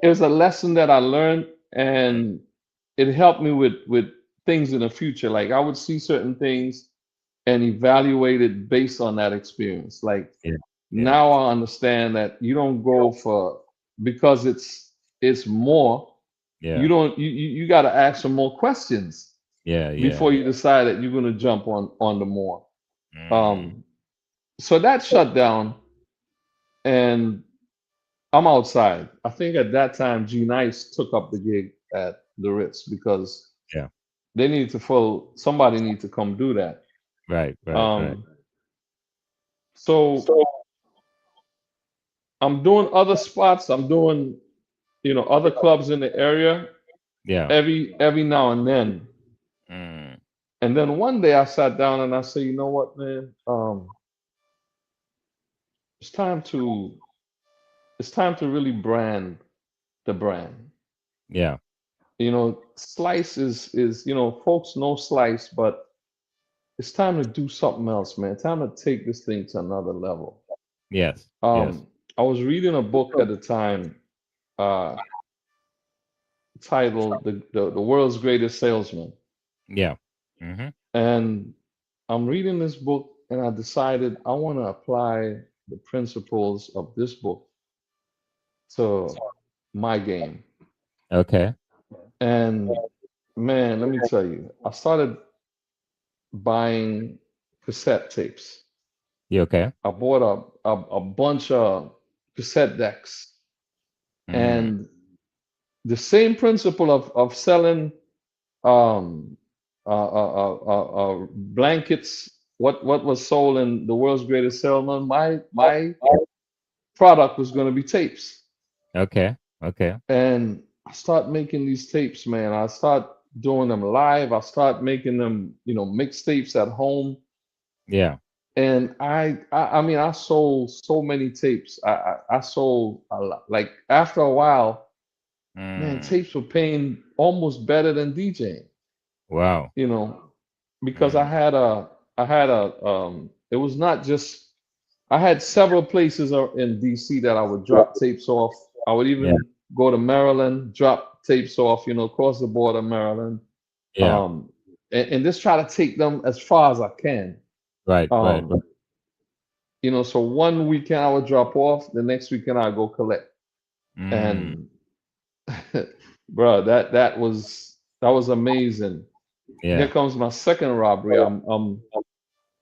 was a lesson that I learned, and it helped me with things in the future. Like I would see certain things and evaluate it based on that experience. Like Yeah. Yeah. now I understand that you don't go for because it's more. You Yeah. don't you got to ask some more questions Yeah. Yeah. before Yeah. you decide that you're going to jump on the more. Mm, Um, so that shut down, and I'm outside. I think at that time, G Nice took up the gig at the Ritz because yeah. they needed to fill. Somebody need to come do that. Right. Right. Right. Um, so I'm doing other spots. I'm doing other clubs in the area Yeah. every now and then. Mm, And then one day I sat down and I said, you know what, man? It's time to it's time to really brand the brand. yeah. Slice is folks know Slice, but it's time to do something else, man. Time to take this thing to another level. Yes. Yes. I was reading a book at the time, uh, titled the World's Greatest Salesman. Yeah. Mm-hmm. And I'm reading this book and I decided I want to apply the principles of this book to my game. Okay. And man, let me tell you, I started buying cassette tapes. You okay? I bought a bunch of cassette decks. Mm, And the same principle of selling um, blankets, what was sold in the world's greatest salesman, my product was going to be tapes. okay. Okay. And I start making these tapes, man. I start doing them live. I start making them, mixtapes at home. Yeah. And I mean, I sold so many tapes. I sold a lot. Like after a while, man, Mm, tapes were paying almost better than DJing, wow. you know, because I Mm, had a it was not just I had several places in DC that I would drop tapes off. I would yeah. even go to Maryland, drop tapes off, across the border, Maryland, Yeah. um, and just try to take them as far as I can. Right. Right. Right. Um, so one weekend I would drop off, the next weekend I go collect. Mm, And bro, that was amazing. Here yeah. comes my second robbery.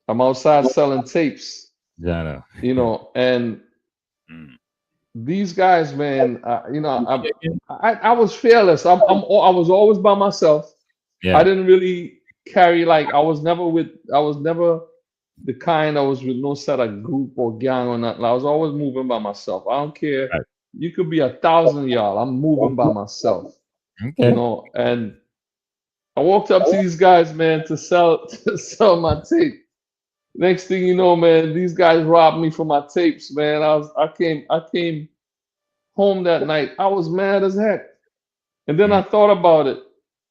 I'm outside selling tapes, Jana. and Mm. these guys, man, You shaking? I was fearless. I was always by myself. I Yeah. didn't really carry like I was never the kind that was with no set of group or gang or nothing. I was always moving by myself. I don't care. Right. You could be 1,000 y'all. I'm moving by myself. Okay. And I walked up to these guys, man, to sell to sell my tape. Next thing you know, man, these guys robbed me for my tapes, man. I came home that night. I was mad as heck. And then I Mm, thought about it.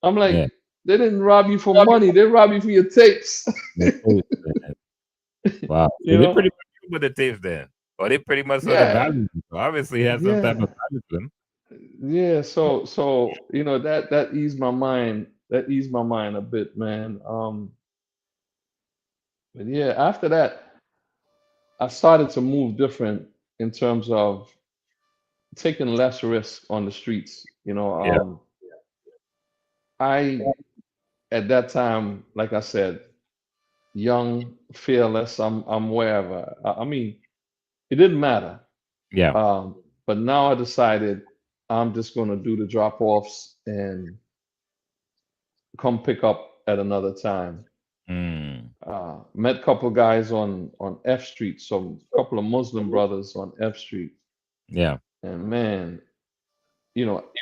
I'm like, yeah. They didn't rob you for money. They rob you for your tapes. The tapes, man. Wow. You So they pretty know? much with the tapes then. Or they pretty much saw the Yeah, value. So obviously it has some type of yeah, value to them. yeah. So you know that eased my mind. That eased my mind a bit, man. But yeah, after that, I started to move different in terms of taking less risk on the streets. Yeah. I at that time, like I said, young, fearless. I'm wherever. I mean, it didn't matter. Yeah. But now I decided I'm just going to do the drop offs and come pick up at another time. Mm. Met a couple guys on F Street, some couple of Muslim brothers on F Street, Yeah. and man,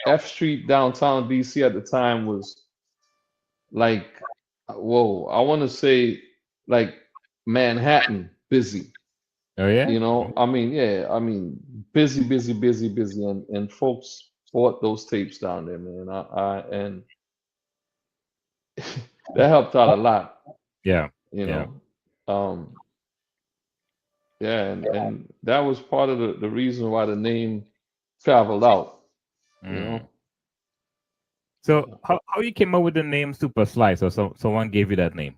F Street downtown DC at the time was like, whoa, I want to say like Manhattan busy. Oh yeah? I mean, yeah, I mean, busy, busy, busy, busy, and folks bought those tapes down there, man. And that helped out a lot, Yeah. you Yeah. know. Um, yeah, and that was part of the reason why the name traveled out, you Mm. know. So how you came up with the name Super Slice, or someone gave you that name?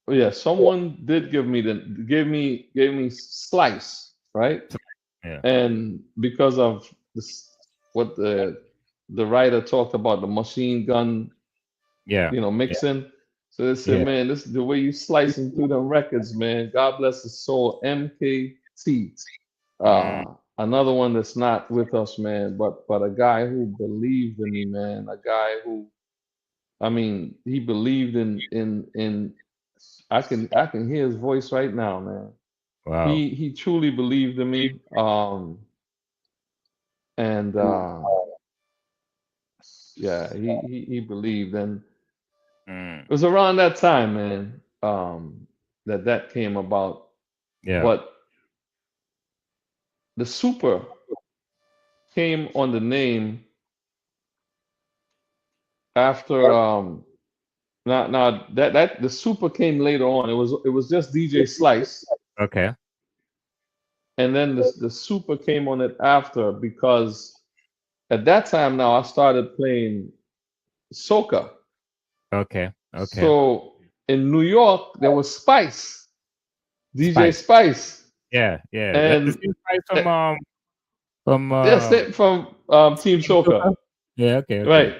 But yeah, someone did gave me slice, right? Yeah. And because of this, what the writer talked about, the machine gun, Yeah. Yeah. mixing. So they said, Yeah. man, this is the way you slicing through them records, man. God bless his soul. MKT. Mm. Another one that's not with us, man, but a guy who believed in me, man. A guy who, I mean, he believed in. I can hear his voice right now, man. Wow. He truly believed in me. And yeah, he believed, and Mm. it was around that time, man, that came about. Yeah. But the super came on the name after now that the super came later on. It was just DJ Slice, Okay. and then the super came on it after because at that time now I started playing soca. Okay. Okay. So in New York there was Spice, DJ Spice. Spice, Yeah. Yeah. That the and same Spice eh, from that's it from Team Team Soca. Soca? Yeah. Okay. Okay. Right.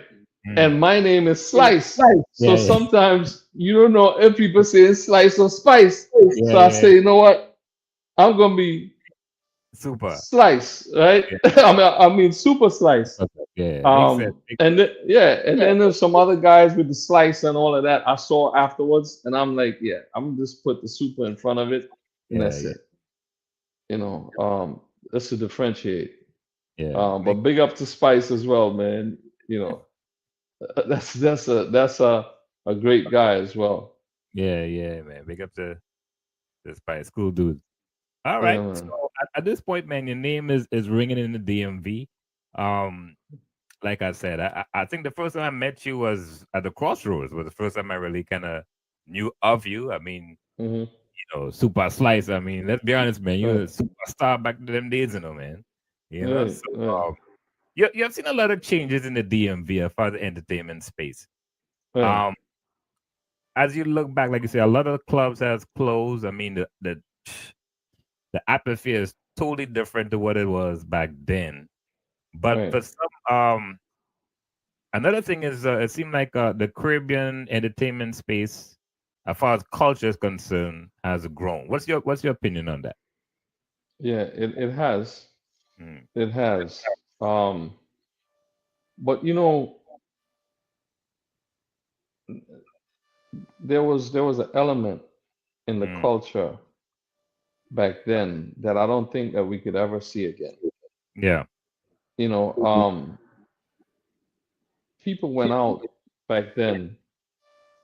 Mm. And my name is Slice. So Yeah. Yeah. sometimes you don't know if people say slice or spice. Yeah. So I Yeah. say, you know what? I'm gonna be Super. slice, right? Yeah. I mean super slice. Okay. Yeah. Makes sense. Makes And sense. yeah, and then there's some other guys with the slice and all of that I saw afterwards, and I'm like, yeah, I'm just put the super in front of it, and Yeah. that's Yeah. it. You know, that's to differentiate. Yeah. But big up to Spice as well, man. You know, that's a great guy as well. Yeah. Yeah. Man. Big up to the Spice. Cool dude. All Yeah, right. So man. at this point, man, your name is ringing in the DMV. Um, like I said, I think the first time I met you was at the Crossroads. Was the first time I really kind of knew of you. I mean, Hmm. Super Slice. I mean, let's be honest, man. You were a Right, superstar back in them days, man. right, So right, you have seen a lot of changes in the DMV as far as the entertainment space. right, Um, as you look back, like you say, a lot of clubs has closed. I mean, the atmosphere is totally different to what it was back then. But right. for some, another thing is, it seemed like the Caribbean entertainment space, as far as culture is concerned, has grown. What's your opinion on that? Yeah, it has. Mm, It has. But there was an element in the mm, culture back then that I don't think that we could ever see again. yeah, You know, people went out back then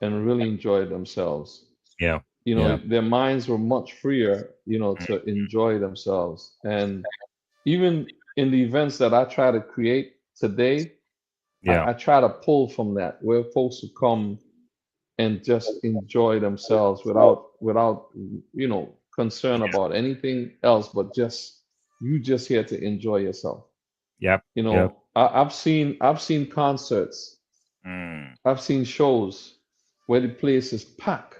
and really enjoyed themselves. yeah, yeah, Their minds were much freer, mm, to enjoy themselves. And even in the events that I try to create today, yeah, I try to pull from that, where folks will come. and just enjoy themselves without concern about anything else, but just you just here to enjoy yourself. Yep. Yep. I've seen concerts, Mm. I've seen shows where the place is packed,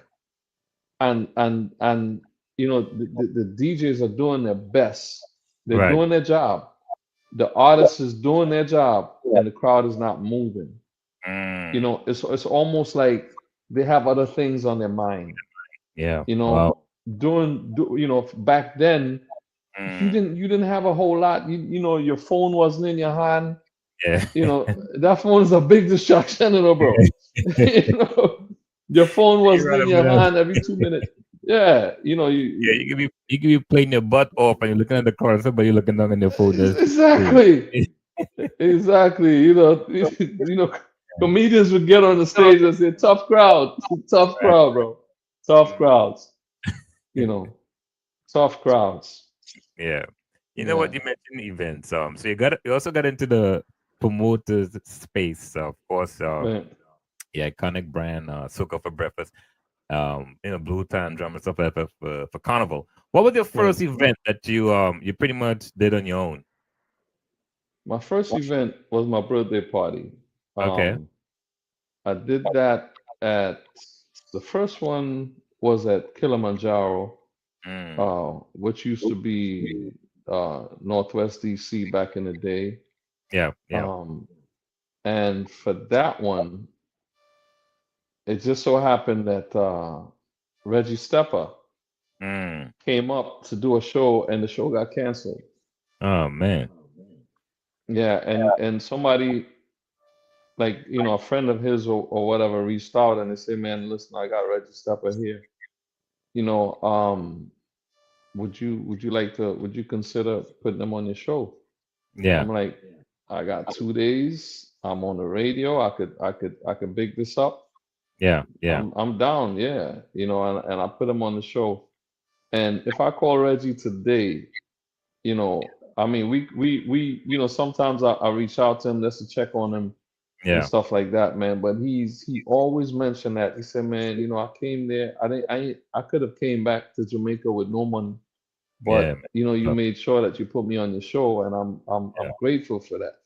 and the DJs are doing their best. They're Right. doing their job. The artist is doing their job, and the crowd is not moving. Mm. It's almost like they have other things on their mind. Yeah. You Wow. know, back then you Mm. didn't have a whole lot. Your phone wasn't in your hand. Yeah. That phone is a big distraction, bro. you know, your phone You're wasn't right in your about hand every 2 minutes. Yeah, Yeah, you could be playing your butt off and you're looking at the car and somebody looking down on their phone. That's cool. exactly, exactly. Comedians would get on the stage and say, "Tough crowd, tough Right. crowd, bro, tough Mm. crowds." You know, tough crowds. Yeah. You know what Yeah, you mentioned events. So you also got into the promoters space. So of course, man. the iconic brand, Soca for breakfast. Blue time drum and stuff like that for Carnival. What was your Right. first event that you pretty much did on your own? My first event was my birthday party. Okay. Um, I did that at the first one was at Kilimanjaro, Mm. which used to be Northwest DC back in the day. Yeah. Yeah. Um, and for that one, it just so happened that Reggie Stepper Mm. came up to do a show, and the show got canceled. Oh man. Yeah, and somebody like a friend of his or whatever reached out and they say, "Man, listen, I got Reggie Stepper here. You know, would you consider putting them on your show?" Yeah. I'm like, I got 2 days. I'm on the radio. I could big this up. Yeah. Yeah. I'm down. Yeah, and I put him on the show. And if I call Reggie today, I mean, sometimes I reach out to him just to check on him and Yeah. stuff like that, man. But he always mentioned that. He said, "Man, I came there. I could have came back to Jamaica with no money, Yeah. but Man. you Love- made sure that you put me on your show, and I'm Yeah. grateful for that."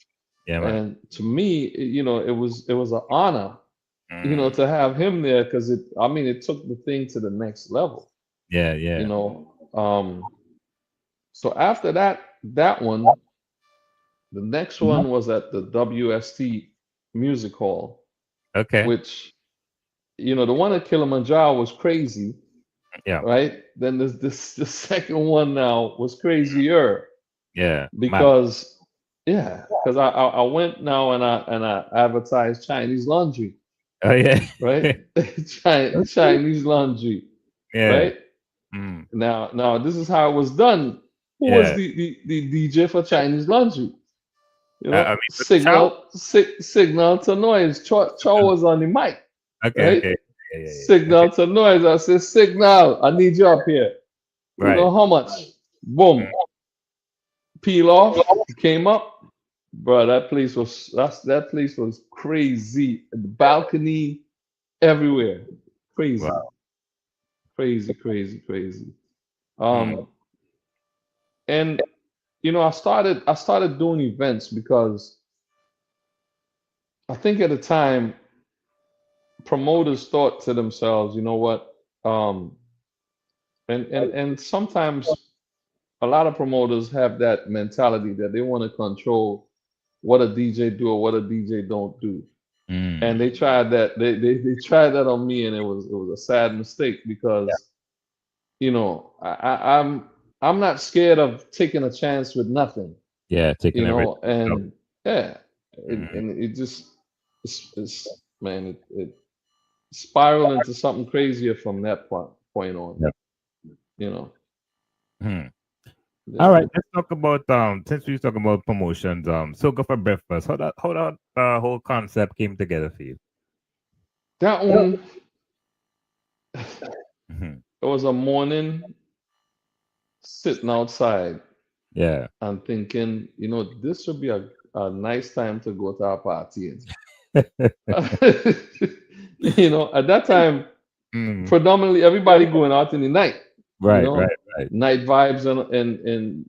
Yeah, man. And to me, it was an honor, Mm. to have him there because it took the thing to the next level, Yeah. you Yeah. know. So after that one, the next one was at the WST Music Hall, Okay. which the one at Kilimanjaro was crazy, Yeah. right? Then there's this the second one now was crazier Yeah. Mad. because because I went now and I advertised Chinese laundry, Oh yeah. right? Chinese laundry, Yeah. right? Mm. Now this is how it was done. Who was Yeah. the DJ for Chinese laundry? I mean, with Chow. Signal to noise. Cho was on the mic, Okay. right? Okay. Yeah. Yeah. Yeah. Okay. Signal to noise. I said, Signal, I need you up here. Right. How much? Mm. Boom. Peel off. He came up. Bro, that place was crazy. The balcony everywhere. Crazy. Wow. Crazy, crazy, crazy. Mm. Um, and I started doing events because I think at the time promoters thought to themselves, you know what? And sometimes a lot of promoters have that mentality that they want to control what a DJ do or what a DJ don't do. And Mm. they tried that they tried that on me, and it was a sad mistake because I'm not scared of taking a chance with nothing, Yeah. Taking everything. Up. and yeah, Mm. and it just it's man, it spiraled into something crazier from that point on, Yeah. you know. Hmm. All Yeah. right, let's talk about since we talk about promotions, so go for breakfast. How that whole concept came together for you? That one, it Hmm. was a morning sitting outside Yeah. and thinking, this would be a nice time to go to a party. At that time, Mm. predominantly everybody going out in the night. You Right, right, know, right. night vibes and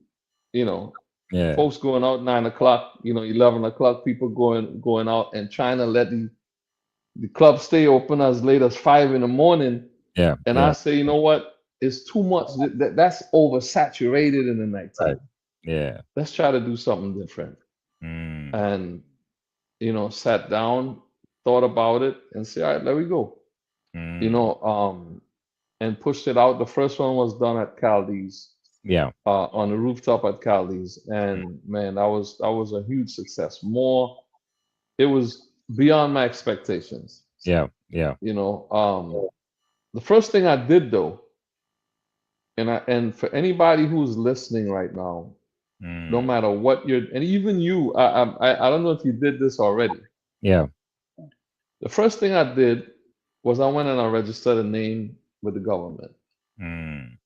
you know, Yeah, folks going out 9 o'clock. 11 o'clock. People going out and trying to let the club stay open as late as 5 in the morning. yeah, And I yeah. say, you know what? It's too much. That's oversaturated in the Right. nighttime. Yeah. Let's try to do something different. Mm. And sat down, thought about it, and said, all right, let we go. You Mm. know, um, and pushed it out. The first one was done at Caldi's, Yeah. on the rooftop at Caldi's, and man, that was a huge success. It was beyond my expectations. Yeah. Yeah. You know, the first thing I did though, and for anybody who's listening right now, no Mm. matter what you're, and even you, I don't know if you did this already. Yeah. The first thing I did was I went and I registered a name with the government. Mm.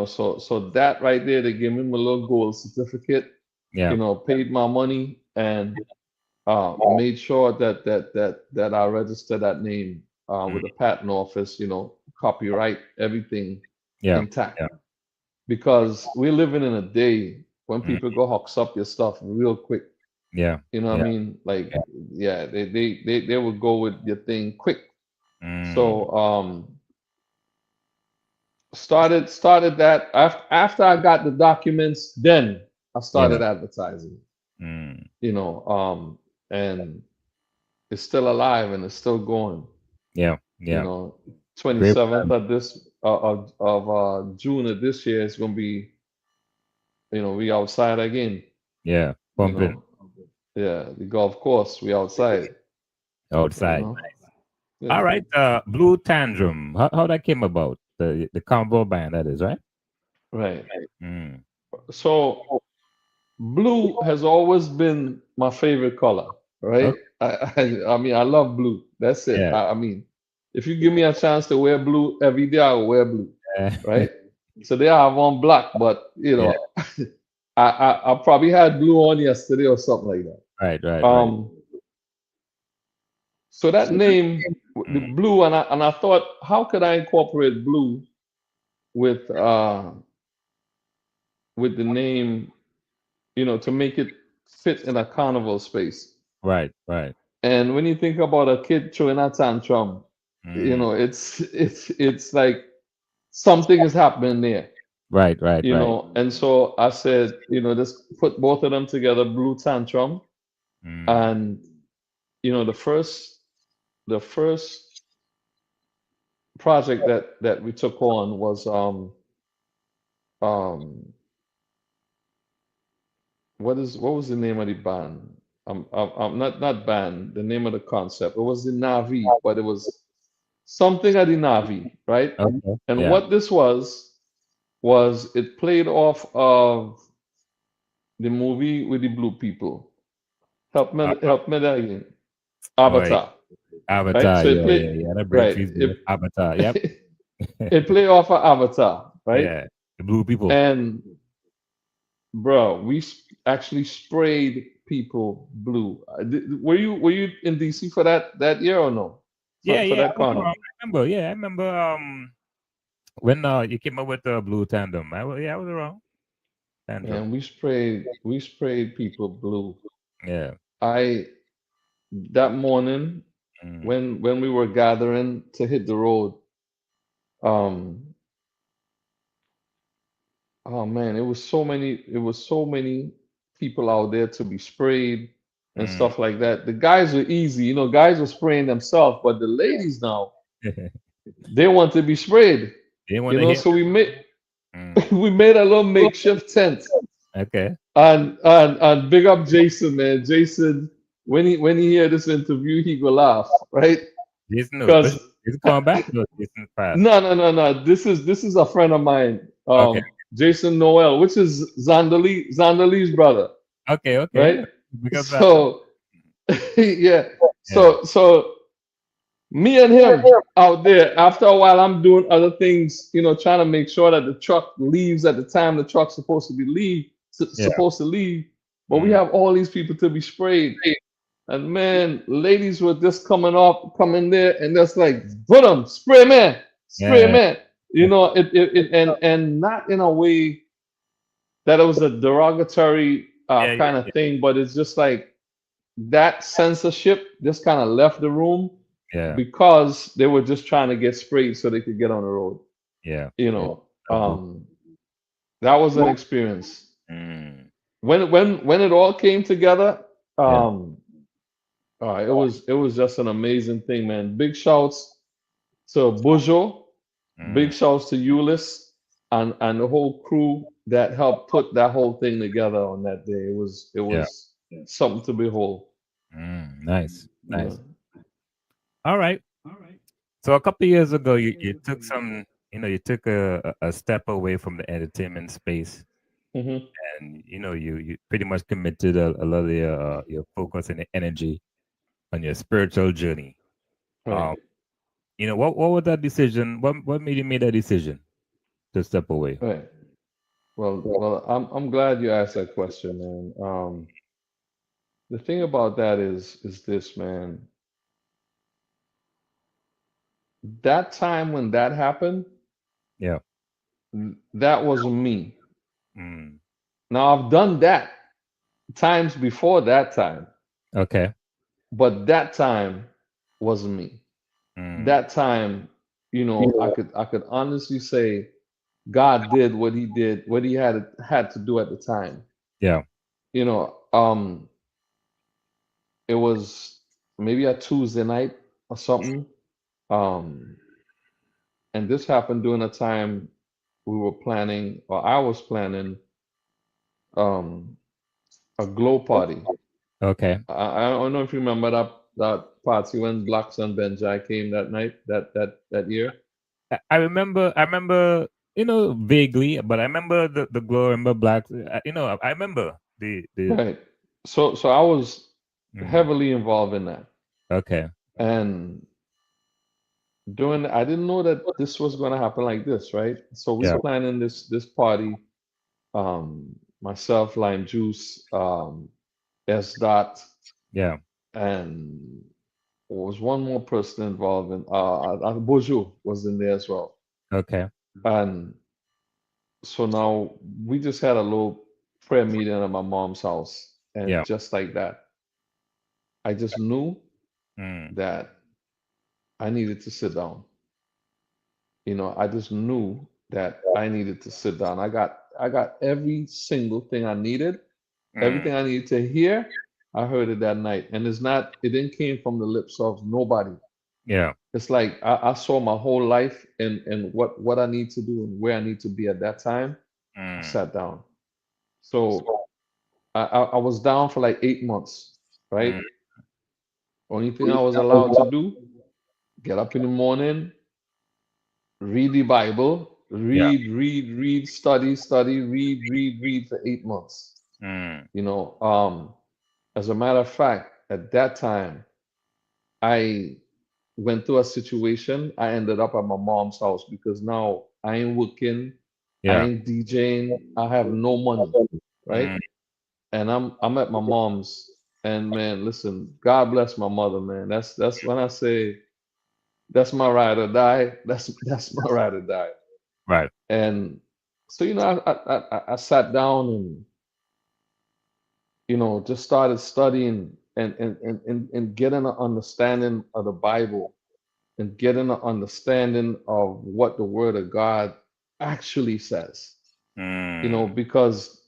So that right there, they gave me my little gold certificate. Yeah. Paid my money and made sure that I registered that name Mm. with the patent office. Copyright everything Yeah. intact, Yeah. because we're living in a day when Mm. people go hawks up your stuff real quick. Yeah. You know what I Yeah. mean? Like, Yeah. yeah, they would go with your thing quick. Mm. So started that after I got the documents, then I Yeah. started advertising. Mm. You know, and it's still alive and it's still going. Yeah. You Yeah. know, Great. 27th of this of June of this year is gonna be, we outside again. Yeah. You Pumping know, yeah, the golf course, we outside. You outside. know, All yeah, right. Blue Tantrum. How that came about? The combo band that is, right? right. Mm. So blue has always been my favorite color, right? Okay. I mean, I love blue. That's it. Yeah. I mean, if you give me a chance to wear blue every day, I will wear blue, Yeah. right? So they have on black, but Yeah. I probably had blue on yesterday or something like that. Right. Right. Right. Um, so that name, the Mm. blue, and I thought, how could I incorporate blue with with the name, to make it fit in a carnival space. Right. Right. And when you think about a kid throwing a tantrum, Mm. it's like something is happening there, Right. Right. Right. And so I said, just put both of them together, blue tantrum, Mm. and the first project that we took on was um what was the name of the band? I'm not band, the name of the concept. It was the Navi, but it was something at the Navi, right? Okay. And Yeah. what this was it played off of the movie with the blue people. Uh, Help me that again. oh, yeah. Avatar, right? Avatar. So it Yeah. played Yeah. Yeah. That break right. feels good. Avatar. Yep. It played off of Avatar, right? Yeah. The blue people. And bro, we actually sprayed people blue. Were you in DC for that year or no? Yeah. For Yeah. that I was wrong. carnival? I remember. Yeah. I remember. When you came up with the blue tandem. Yeah. I was wrong. Tantrum. And we sprayed people blue. Yeah. I That morning Mm. when we were gathering to hit the road, um, oh man, it was so many people out there to be sprayed and Mm. stuff like that. The guys were easy, guys were spraying themselves, but the ladies now, they want to be sprayed, Didn't want to hear. so we made Mm. we made a little makeshift tent. Okay. And big up Jason, man. Jason, when he hear this interview, he go laugh, right? Jason, no. Because He's coming back. No, Jason fast. no. This is a friend of mine, Okay. Jason Noel, which is Zandali's brother, Okay. Okay. right? Because that. So yeah. Yeah. So me and him out there, after a while, I'm doing other things, trying to make sure that the truck leaves at the time the truck's supposed to Yeah. leave. But we Mm. have all these people to be sprayed. And man, ladies were just coming there, and just like, put them, spray Yeah. man. And not in a way that it was a derogatory Yeah. kind Yeah. of thing, but it's just like that censorship just kind of left the room Yeah. because they were just trying to get sprayed so they could get on the road. Yeah. You Yeah. know, Abu. that was an experience. Mm. When it all came together, Yeah. it was just an amazing thing, man. Big shouts to Bujo, big Mm. shouts to Euless and the whole crew that helped put that whole thing together on that day. It Yeah. was something to behold. Nice. Yeah. Nice. All right. So a couple of years ago, you took some, you took a step away from the entertainment space, Hmm. and you pretty much committed a lot of your focus and energy on your spiritual journey. Right. Um, what was that decision? What made you make that decision to step away? Right. Well, I'm glad you asked that question, man. The thing about that is this, man. That time when that happened, Yeah. that was me. Mm. Now I've done that times before that time, Okay. but that time was me. Mm. That time, I could honestly say God did what he did, what he had to do at the time. Yeah. You know, um, it was maybe a Tuesday night or something. Um, and this happened during a time we were planning, or I was planning, um, a glow party. Okay. I don't know if you remember that party when Blacks and Benjai came that night, that year. I remember. I remember. Vaguely, but I remember the glow. I remember black. I remember the. Right. So I was Mm. heavily involved in that. Okay. And I didn't know that this was going to happen like this, right? So we Yeah. planning this party, myself, Lime Juice, S Dot, Yeah. and there was one more person involved in Bojo was in there as well. Okay. And so now we just had a little prayer meeting at my mom's house. And Yeah. just like that, I just knew Mm. that I needed to sit down. I just knew that I needed to sit down. I got every single thing I needed, Mm. everything I needed to hear. I heard it that night, and it didn't came from the lips of nobody. Yeah. It's like I saw my whole life and what I need to do and where I need to be at that time. I Mm. sat down. So I was down for like 8 months, right? Mm. Only thing I was allowed to do, get up in the morning, read the Bible, Yeah. read, study, read for 8 months. Mm. You know, um, as a matter of fact, at that time, I went through a situation. I ended up at my mom's house because now I ain't working, I Yeah. ain't DJing, I have no money, right? Mm. And I'm at my mom's, and man, listen, God bless my mother, man. That's when I say that's my ride or die. That's my ride or die. Right. And so, I sat down and, just started studying and getting an understanding of the Bible and getting an understanding of what the Word of God actually says. Mm. Because,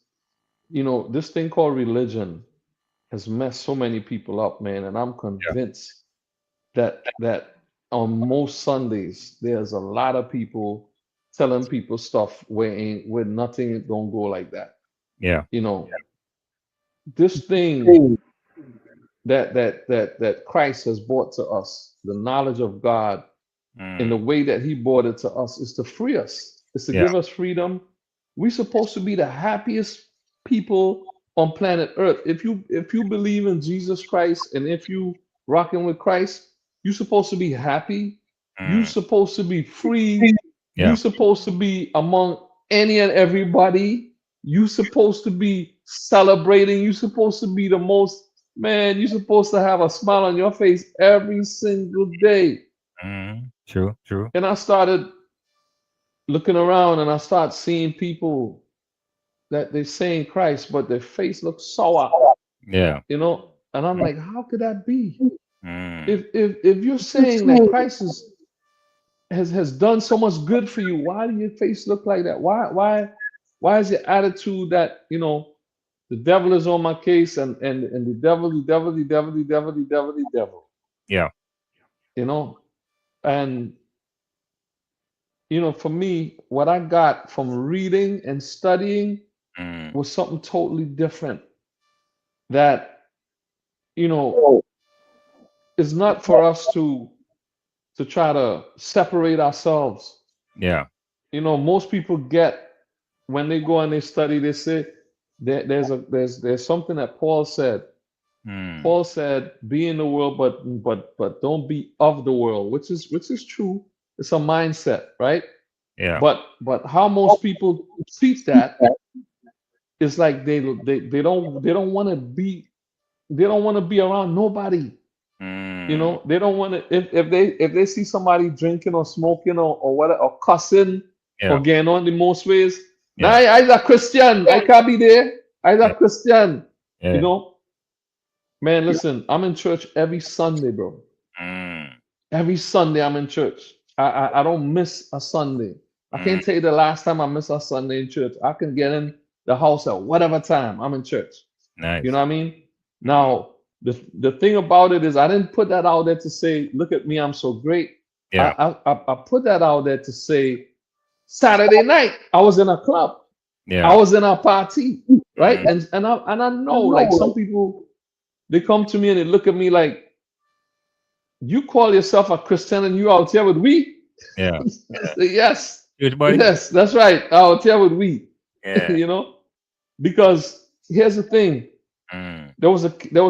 this thing called religion has messed so many people up, man. And I'm Yeah. convinced that on most Sundays, there's a lot of people telling people stuff where nothing don't go like that. Yeah. You know, this thing that Christ has brought to us, the knowledge of God, in the Mm. way that He brought it to us, is to free us, is to Yeah. give us freedom. We're supposed to be the happiest people on planet Earth. If you believe in Jesus Christ and if you rocking with Christ, you're supposed to be happy. You're Mm. supposed to be free. You're Yeah. supposed to be among any and everybody. You're supposed to be celebrating. You're supposed to be the most Man, you're supposed to have a smile on your face every single day. True, true. And I started looking around and I started seeing people that they say in Christ, but their face looks sour, Yeah. you know? And I'm like, how could that be? Mm, If you're saying that Christ has done so much good for you, why do your face look like that? Why is your attitude that, the devil is on my case and the devil. yeah. You know? And for me, what I got from reading and studying Mm, was something totally different. That, you know, is not for us to try to separate ourselves. yeah. Most people get when they go and they study, they say there's something that Paul said. Mm, Paul said, "Be in the world, but don't be of the world," which is true. It's a mindset, right? yeah. But how most people treat that is like they don't want to be around nobody. Mm, They don't want to if they see somebody drinking or smoking or what or cussing or yeah. getting on the most ways. Now Yeah. I's a Christian. I can't be there. I's a Yeah. Christian. You Yeah. know, man. Listen, I'm in church every Sunday, bro. Mm, Every Sunday I'm in church. I don't miss a Sunday. I mm, can't tell you the last time I missed a Sunday in church. I can get in the house at whatever time I'm in church. You know nice. what I mean? Mm, Now, the thing about it is I didn't put that out there to say, look at me, I'm so great. I yeah. I put that out there to say Saturday night I was in a club. I Yeah. was in a party, right? Mm, And I know like some people they come to me and they look at me like you call yourself a Christian and you out here with we? yeah. Say, yes, Huge buddy. yes, that's right. Out here with we, Yeah. you know, because here's the thing. Mm, There was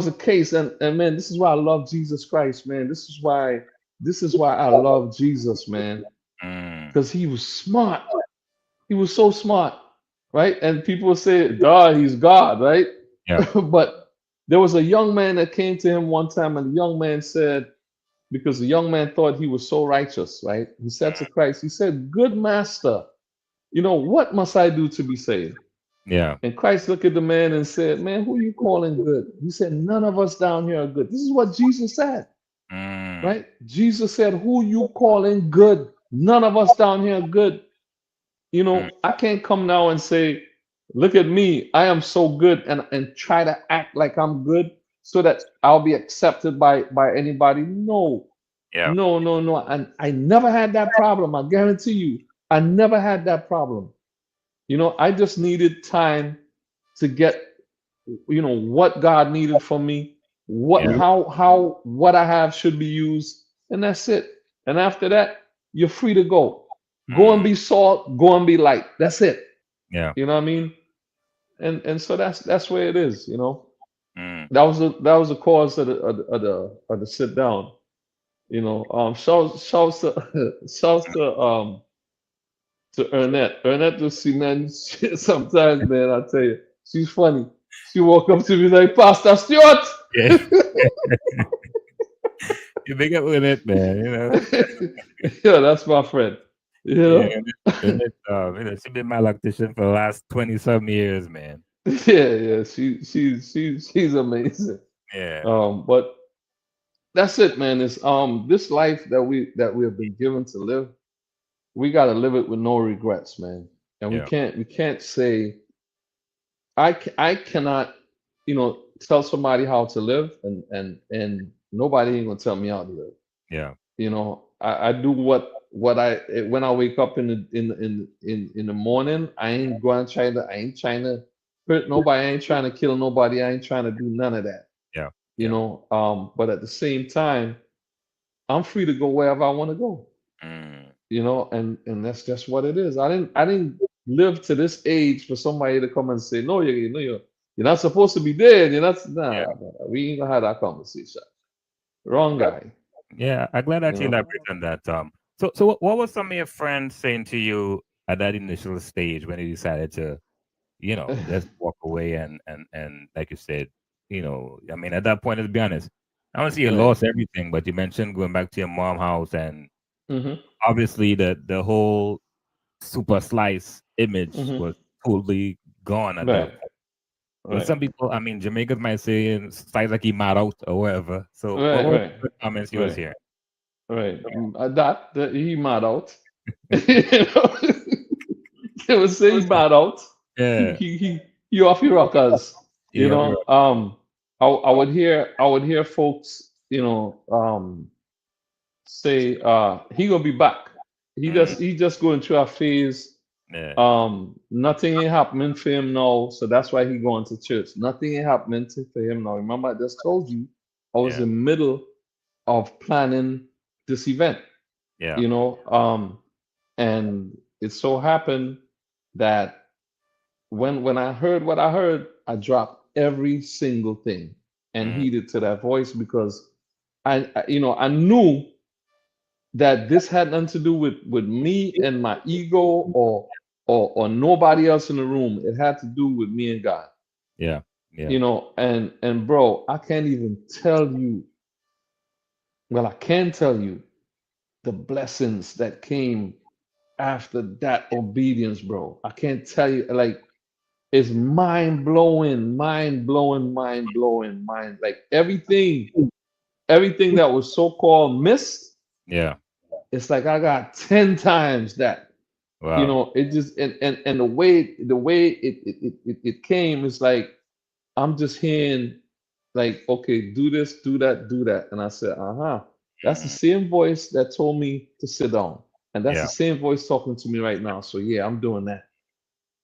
a case, and man, this is why I love Jesus Christ, man. This is why I love Jesus, man, mm, because he was smart. He was so smart, right? And people say, "Duh, he's God," right? yeah. But there was a young man that came to him one time, and the young man said, because the young man thought he was so righteous, right? He said to Christ, he said, "Good master, what must I do to be saved?" Yeah. And Christ looked at the man and said, "Man, who you calling good?" He said, "None of us down here are good." This is what Jesus said, Mm, right? Jesus said, "Who you calling good? None of us down here are good." mm, I can't come now and say, "Look at me, I am so good," and try to act like I'm good so that I'll be accepted by anybody. No, yeah. no, no, no. And I never had that problem. I guarantee you, I never had that problem. I just needed time to get, what God needed from me, what Yeah. how what I have should be used, and that's it. And after that, you're free to go. Go and Mm, be salt, go and be light. That's it. yeah. You know what I mean? And so that's where it is. Mm, That was the cause of the sit down. Shouts to shouts to Ernette. Ernette just see man sometimes, man, I tell you, she's funny. She walk up to me like, Pastor Stewart. yeah. You big up with it, man. Yeah, that's my friend. You Yeah. know? She been my electrician for the last 20 some years, man. Yeah, yeah. She's amazing. Yeah. But that's it, man. It's this life that we have been given to live, we gotta live it with no regrets, man. And we Yeah. can't say I cannot, tell somebody how to live, and nobody ain't gonna tell me how to live. Yeah. I do what when I wake up in the morning. I ain't trying to hurt nobody. I ain't trying to kill nobody. I ain't trying to do none of that. Yeah. Yeah. But at the same time, I'm free to go wherever I want to go. Mm, And that's just what it is. I didn't live to this age for somebody to come and say, no, you're not supposed to be dead. You're not. yeah. Nah, we ain't gonna have that conversation. Wrong guy. Yeah. I'm glad that You you know. elaborate on that, Tom. So what was some of your friends saying to you at that initial stage when you decided to, just walk away and like you said, I mean, at that point, let's be honest. I don't see you Right. lost everything, but you mentioned going back to your mom house, and Mm-hmm. obviously the whole super slice image Mm-hmm. was totally gone at that Right. point. But Right. some people, I mean, Jamaicans might say slice like he mad out or whatever. So, Right. what were Right. the comments you was Right. hearing? Right. That he mad out. You know, they would say he mad out. He Yeah, he he he off your rockers. You yeah, know. I would hear folks, say he gonna be back. He mm, just he just going through a phase. yeah, Nothing ain't happening for him now, so that's why he going to church. Nothing ain't happening for him now. Remember, I just told you I was yeah, in the middle of planning this event. yeah, You know, and it so happened that when I heard what I heard, I dropped every single thing and mm, heeded to that voice because I knew that this had nothing to do with me and my ego or nobody else in the room. It had to do with me and God. yeah, yeah, And bro, I can't even tell you. Well, I can tell you the blessings that came after that obedience, bro. I can't tell you, like, it's mind blowing, mind blowing, mind blowing, mind like everything that was so called missed. yeah. It's like I got 10 times that. Wow. It just and the way it came is like I'm just hearing like, okay, do this, do that, and I said, uh-huh. That's the Mm, same voice that told me to sit down, and that's yeah. the same voice talking to me right now. So yeah, I'm doing that.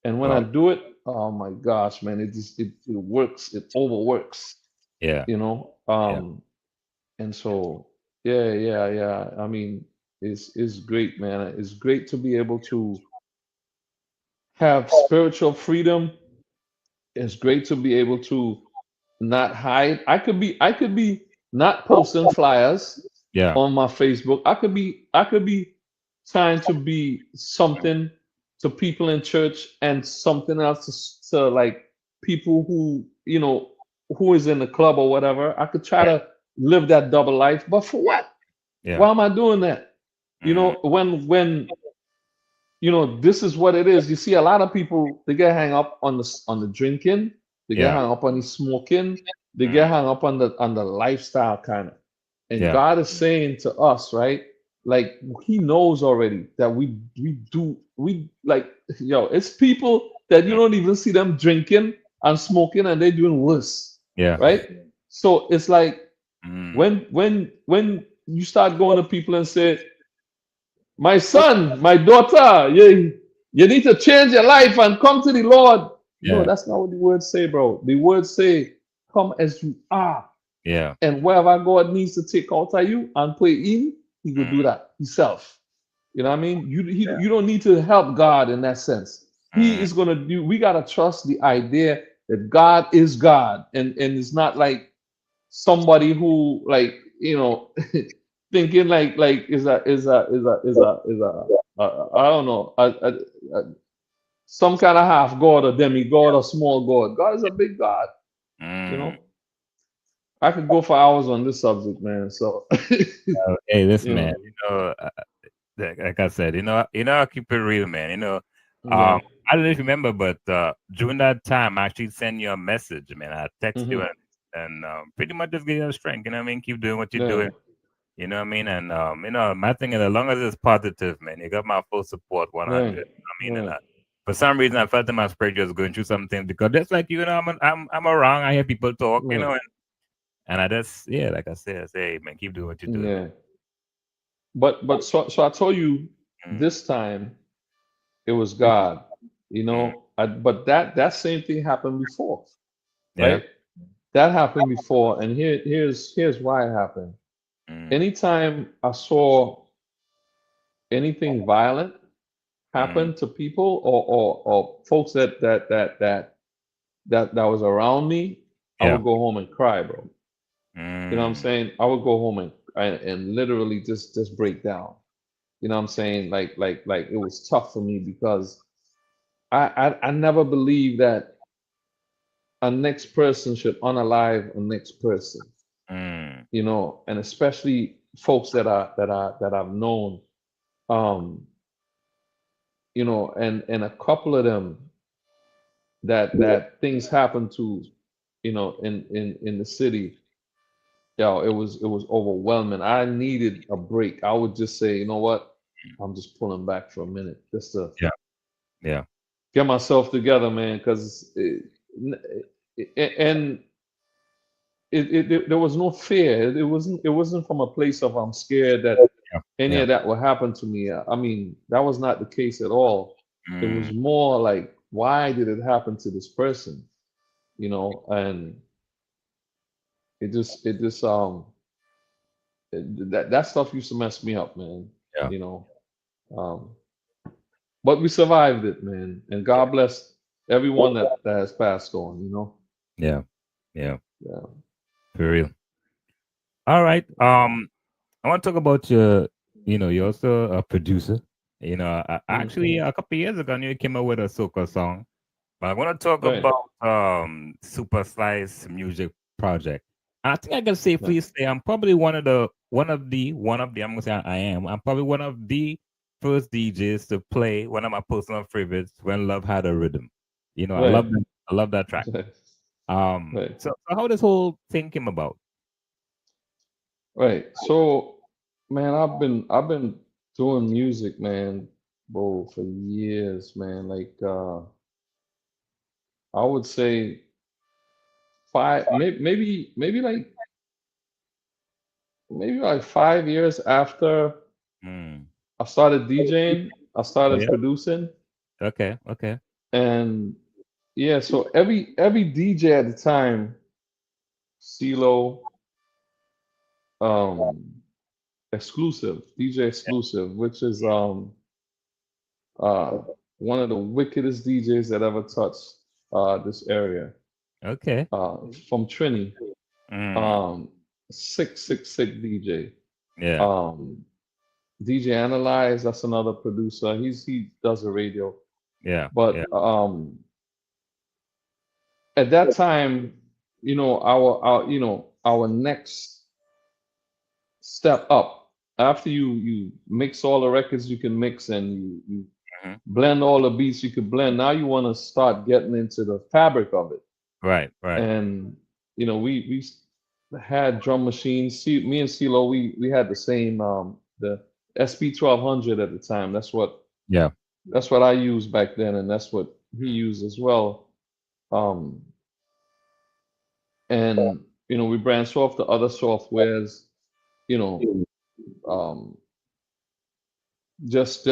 And when I Wow. do it, oh my gosh, man, it works. It overworks, Yeah. you know. Yeah. And so yeah, yeah, yeah. I mean, it's great, man. It's great to be able to have spiritual freedom. It's great to be able to not hide. I could be not posting flyers Yeah. on my Facebook. I could be trying to be something to people in church and something else to like people who is in the club or whatever. I could try Yeah. to live that double life, but for what? Yeah. Why am I doing that? Mm, When this is what it is. You see a lot of people, they get hung up on the drinking, they get yeah. hung up on the smoking, they get Mm, hung up on the lifestyle kind of. And yeah. God is saying to us, right? Like he knows already that we like, it's people that you Mm, don't even see them drinking and smoking and they're doing worse, yeah. right? So it's like Mm, when you start going to people and say, my son, my daughter, you need to change your life and come to the Lord. No, yeah. that's not what the words say, bro. The words say, come as you are. Yeah. And wherever God needs to take out of you and put in, He will do Mm, that Himself. You know what I mean? You don't need to help God in that sense. He mm, is going to do, we got to trust the idea that God is God. And it's not like somebody who, like, thinking like is a I don't know, some kind of half god or demigod or small god. God is a big God. You mm. know, I could go for hours on this subject, man. So Hey, this you man, know, like I said, I'll keep it real, man. yeah. I don't know if you remember, but during that time, I actually sent you a message, man. I text you Hmm. and pretty much just give you a strength. You know what I mean? Keep doing what you're Yeah. doing. You know what I mean? And my thing is, as long as it's positive, man, you got my full support, 100. Right. You know what I mean? And Right. for some reason, I felt in my spirit just going through something because just like I'm around. I hear people talk, Right. and I just, yeah, like I say, hey, man, keep doing what you're doing, man. Yeah. But I told you Mm, this time it was God. mm, But that same thing happened before, yeah. right? That happened before, and here's why it happened. Mm, Anytime I saw anything violent mm, happen to people or folks that was around me, I yeah. would go home and cry, bro. You know what I'm Mm, saying? I would go home and literally just break down. You know what I'm saying? Like it was tough for me because I never believed that a next person should unalive a next person, Mm. and especially folks that I've known, um, and a couple of them that things happen to, in the city. Yeah, it was overwhelming. I needed a break. I would just say, you know what, I'm just pulling back for a minute, just to Yeah. Yeah. get myself together, man, because and there was no fear. It wasn't from a place of I'm scared that Yeah. any Yeah. of that will happen to me. I mean, that was not the case at all. It Mm. was more like, why did it happen to this person? And that stuff used to mess me up, man. Yeah. You know, um, but we survived it, man. And Yeah. God bless everyone that has passed on. Yeah. Yeah. Yeah. For real. All right. I want to talk about your, you're also a producer. Actually, Hmm. a couple years ago, you came up with a soca song. But I want to talk Right. about Super Slice music project. And I think I can Right. safely say I'm probably one of the I'm gonna say I am. I'm probably one of the first DJs to play one of my personal favorites, When Love Had a Rhythm. Right. I love that track. Right. So how this whole thing came about? Right. So, man, I've been doing music, man, bro, for years, man. Like, I would say five, maybe like 5 years after Mm. I started DJing, I Oh started yeah. producing, Okay. Okay. and yeah. So every DJ at the time, CeeLo, um, exclusive DJ exclusive, which is uh one of the wickedest DJs that ever touched this area, Okay. from Trini. Mm. Um, sick DJ. Yeah. Um, DJ Analyze, that's another producer. He does the radio. Yeah. Yeah. But at that time, our next step up, after you mix all the records you can mix, and you Mhm. blend all the beats you could blend. Now you want to start getting into the fabric of it. Right. Right. And we had drum machines. See, me and CeeLo, we had the same, the SP 1200 at the time. Yeah. That's what I used back then, and that's what he used as well. Um, and we branched off to other softwares. You know, um, just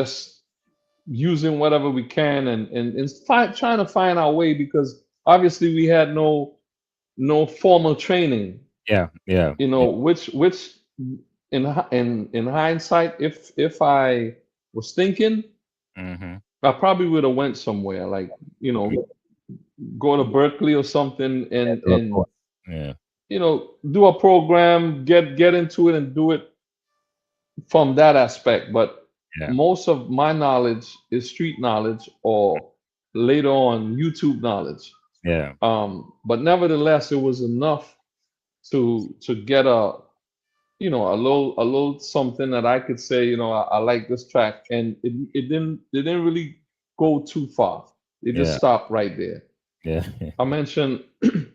using whatever we can, and trying to find our way, because obviously we had no formal training. Yeah. Yeah. Yeah. Which in hindsight, if I was thinking, Mm-hmm. I probably would have went somewhere, like, go to Berkeley or something, and Yeah. do a program, get into it and do it from that aspect. But Yeah. most of my knowledge is street knowledge, or later on YouTube knowledge. Yeah. But nevertheless, it was enough to get a little something that I could say, I like this track, and it didn't really go too far. It just Yeah. stopped right there. Yeah. I mentioned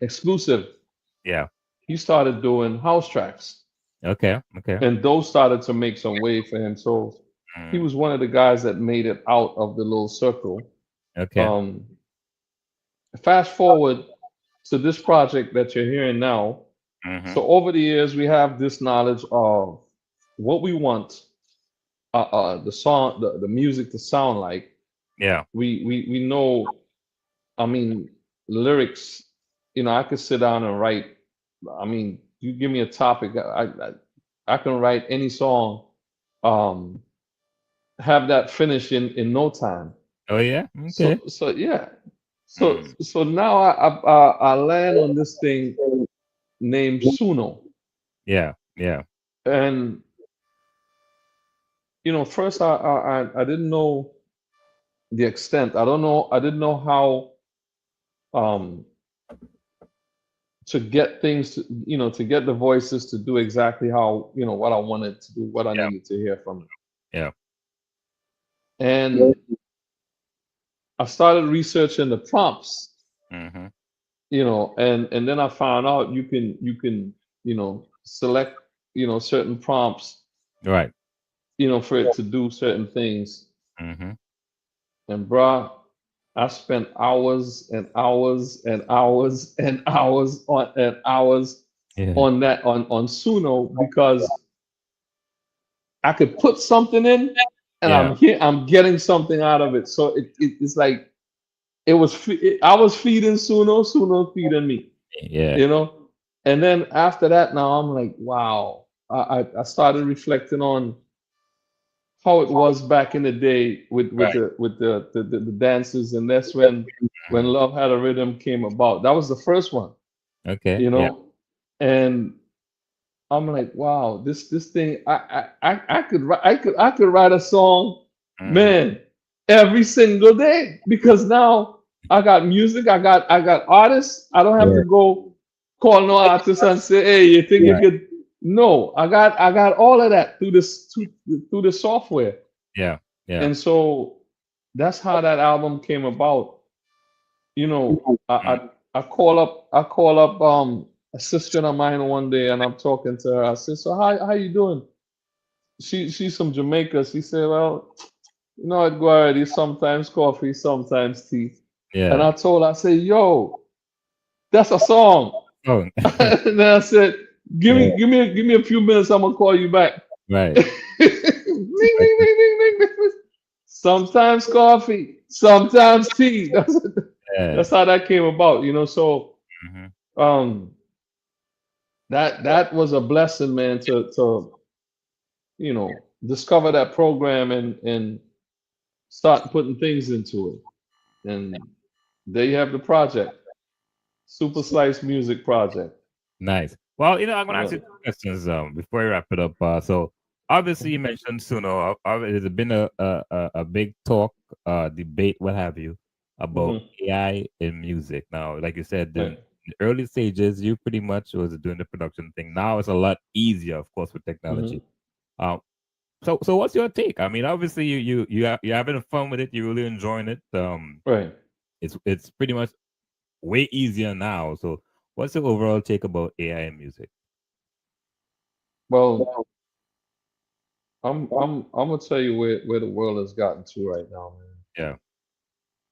exclusive. Yeah. He started doing house tracks, Okay. Okay. and those started to make some way for him. So he Mm. was one of the guys that made it out of the little circle. Okay. Um, Fast forward to this project that you're hearing now. Mm-hmm. So over the years, we have this knowledge of what we want, the song, the music to sound like. Yeah. We know. I mean, lyrics. I could sit down and write. I mean, you give me a topic, I can write any song. Um, have that finished in no time. Oh yeah. Okay. So yeah. So Mm. so now I land on this thing named Suno, Yeah. Yeah. and first I didn't know the extent. I don't know. I didn't know how um to get things to, to get the voices to do exactly how, what I wanted to do, what I Yeah. needed to hear from it. Yeah. And I started researching the prompts, Mm-hmm. and then I found out you can select, certain prompts, Right. for it to do certain things. Mm-hmm. And bruh, I spent hours and hours and hours and hours Yeah. on that on Suno, because I could put something in and Yeah. I'm getting something out of it. So it's like I was feeding Suno, Suno feeding me, Yeah. you know. And then after that, now I'm like, wow. I started reflecting on how it was back in the day with Right. the dances, and that's when Mhm. Love Had a Rhythm came about. That was the first one, Okay. you Yeah. know. And I'm like, wow, this thing, I could write a song, Mm-hmm. man, every single day, because now I got music, I got artists. I don't have Yeah. to go call no artist and say, hey, you think you Right. could? No, I got all of that through the software. Yeah. Yeah. And so that's how that album came about. Mm. I call up a sister of mine one day, and I'm talking to her. I said, so how you doing? She's from Jamaica. She said, well, it go already. Sometimes coffee, sometimes tea. And Yeah. I told her, I said, yo, that's a song. Oh. And then I said, give Yeah. me give me give me a few minutes. I'm gonna call you back. Right. Ding, ding, ding, ding, ding, ding. Sometimes coffee, sometimes tea. Yeah. That's how that came about. So Mm-hmm. um, that was a blessing, man, to discover that program and start putting things into it. And there you have the project, Super Slice Music Project. Nice. Well, I'm gonna Yeah. ask you two questions before we wrap it up. So obviously you mentioned Suno. There's been a big talk, debate, what have you, about Hmm. AI in music. Now, like you said, in Right. the early stages, you pretty much was doing the production thing. Now it's a lot easier, of course, with technology. Hmm. Um, so what's your take? I mean, obviously you're having fun with it. You're really enjoying it. Right. It's pretty much way easier now. So what's the overall take about AI in music? Well, I'm gonna tell you where the world has gotten to right now, man. Yeah.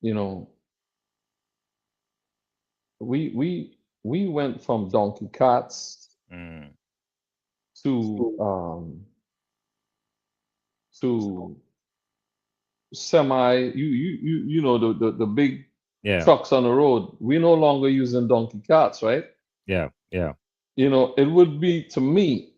You know, we went from Donkey Cots Mm. to to semi, the big Yeah. trucks on the road. We no longer using Donkey Carts, right? Yeah. Yeah. It would be to me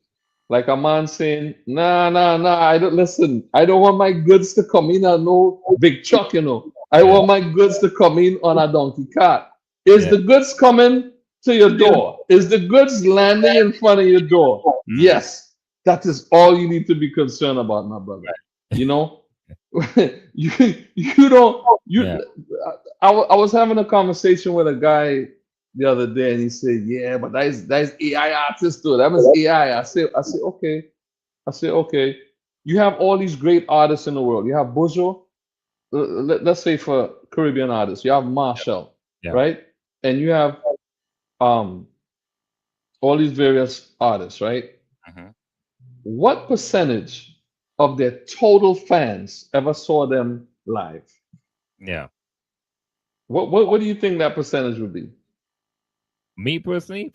like a man saying, nah, nah, nah, I don't listen. I don't want my goods to come in on no big truck. I Yeah. want my goods to come in on a donkey cart. Is Yeah. the goods coming to your door? Is the goods landing in front of your door? Mm. Yes. That is all you need to be concerned about, my brother. You know, you don't Yeah. you I was having a conversation with a guy the other day, and he said, yeah, but that's AI artist too. That was AI. I said okay. I said, okay, you have all these great artists in the world. You have Bozo, let's say for Caribbean artists, you have Marshall, Yeah. right? And you have um all these various artists, right? Hmm. What percentage of their total fans ever saw them live? Yeah. What do you think that percentage would be? Me personally,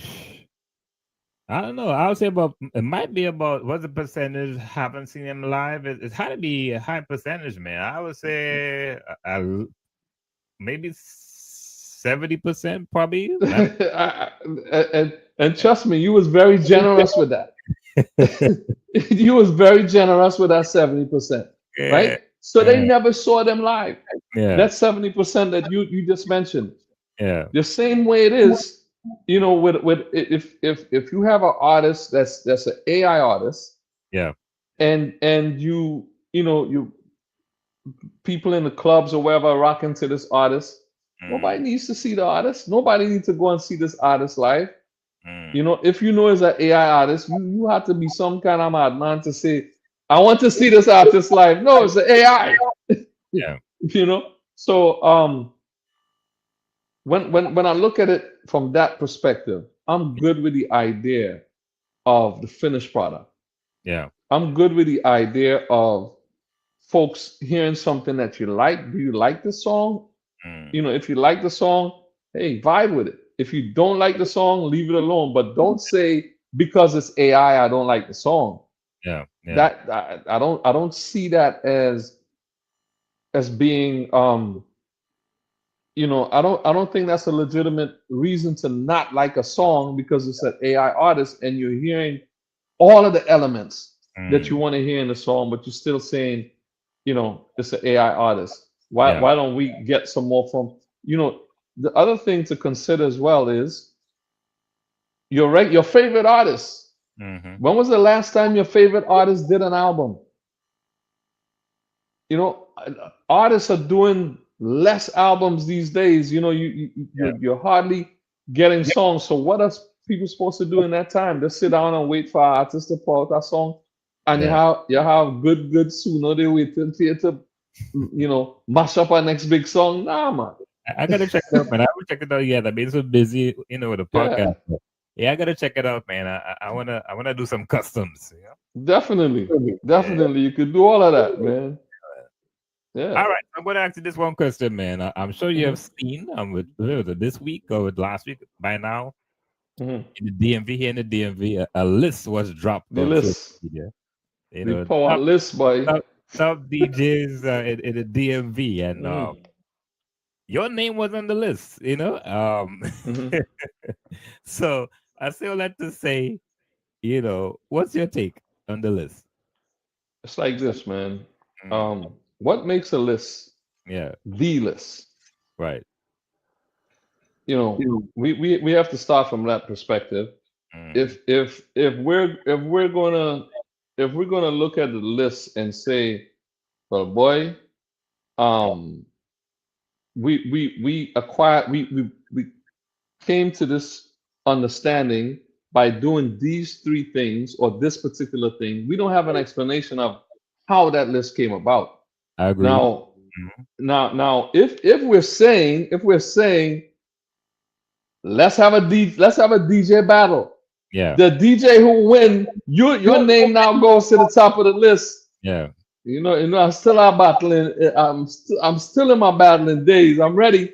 I don't know. I would say about it might be about what's the percentage haven't seen him live. It's had to be a high percentage, man. I would say maybe 70%, probably. And trust me, you was very generous with that. You was very generous with that 70%, Yeah. right? So they Yeah. never saw them live. Yeah. That 70% that you just mentioned. Yeah. The same way it is, with if you have an artist that's an AI artist, Yeah. and you people in the clubs or wherever are rocking to this artist, Mm. nobody needs to see the artist. Nobody needs to go and see this artist live. Mm. You know, if you know it's an AI artist, you have to be some kind of madman to say, I want to see this artist live. No, it's an AI. Yeah. You know? So when I look at it from that perspective, I'm good with the idea of the finished product. Yeah. I'm good with the idea of folks hearing something that you like. Do you like the song? Mm. You know, if you like the song, hey, vibe with it. If you don't like the song, leave it alone. But don't say because it's AI, I don't like the song. Yeah. Yeah. That I don't see that as being I don't think that's a legitimate reason to not like a song because it's an AI artist and you're hearing all of the elements that you Mm. want to hear in the song, but you're still saying, it's an AI artist. Why Yeah. why don't we get some more from the other thing to consider as well is your favorite artist. Mm-hmm. When was the last time your favorite artist did an album? You know, artists are doing less albums these days. Yeah. You're hardly getting songs. So what are people supposed to do in that time? Just sit down and wait for artists to put out a song, and you Yeah. have good sooner they wait for you to mash up our next big song. Nah, man. I gotta check it out, man. I haven't checked it out yet. I've been so busy, with the podcast. Yeah, But yeah, I gotta check it out, man. I wanna do some customs. definitely, Yeah. definitely. You could do all of that, man. All Yeah. right, I'm gonna ask you this one question, man. I'm sure you have hmm seen was it this week or with last week by now hmm in the DMV here in the DMV, a list was dropped The on social list, media. You the know, power list, boy. top, top DJs in the DMV, and hmm your name was on the list. hmm So I say all that to say, what's your take on the list? It's like this, man. Mm, What makes a list yeah, the list? right. We have to start from that perspective. Mm, If we're gonna look at the list and say, well, boy, um, we acquired we came to this understanding by doing these three things or this particular thing. We don't have an explanation of how that list came about. I agree. Now, Mhm. now, if we're saying let's have a DJ battle. Yeah, The DJ who win, your name now goes to the top of the list. yeah, I'm still out battling. I'm still in my battling days. I'm ready.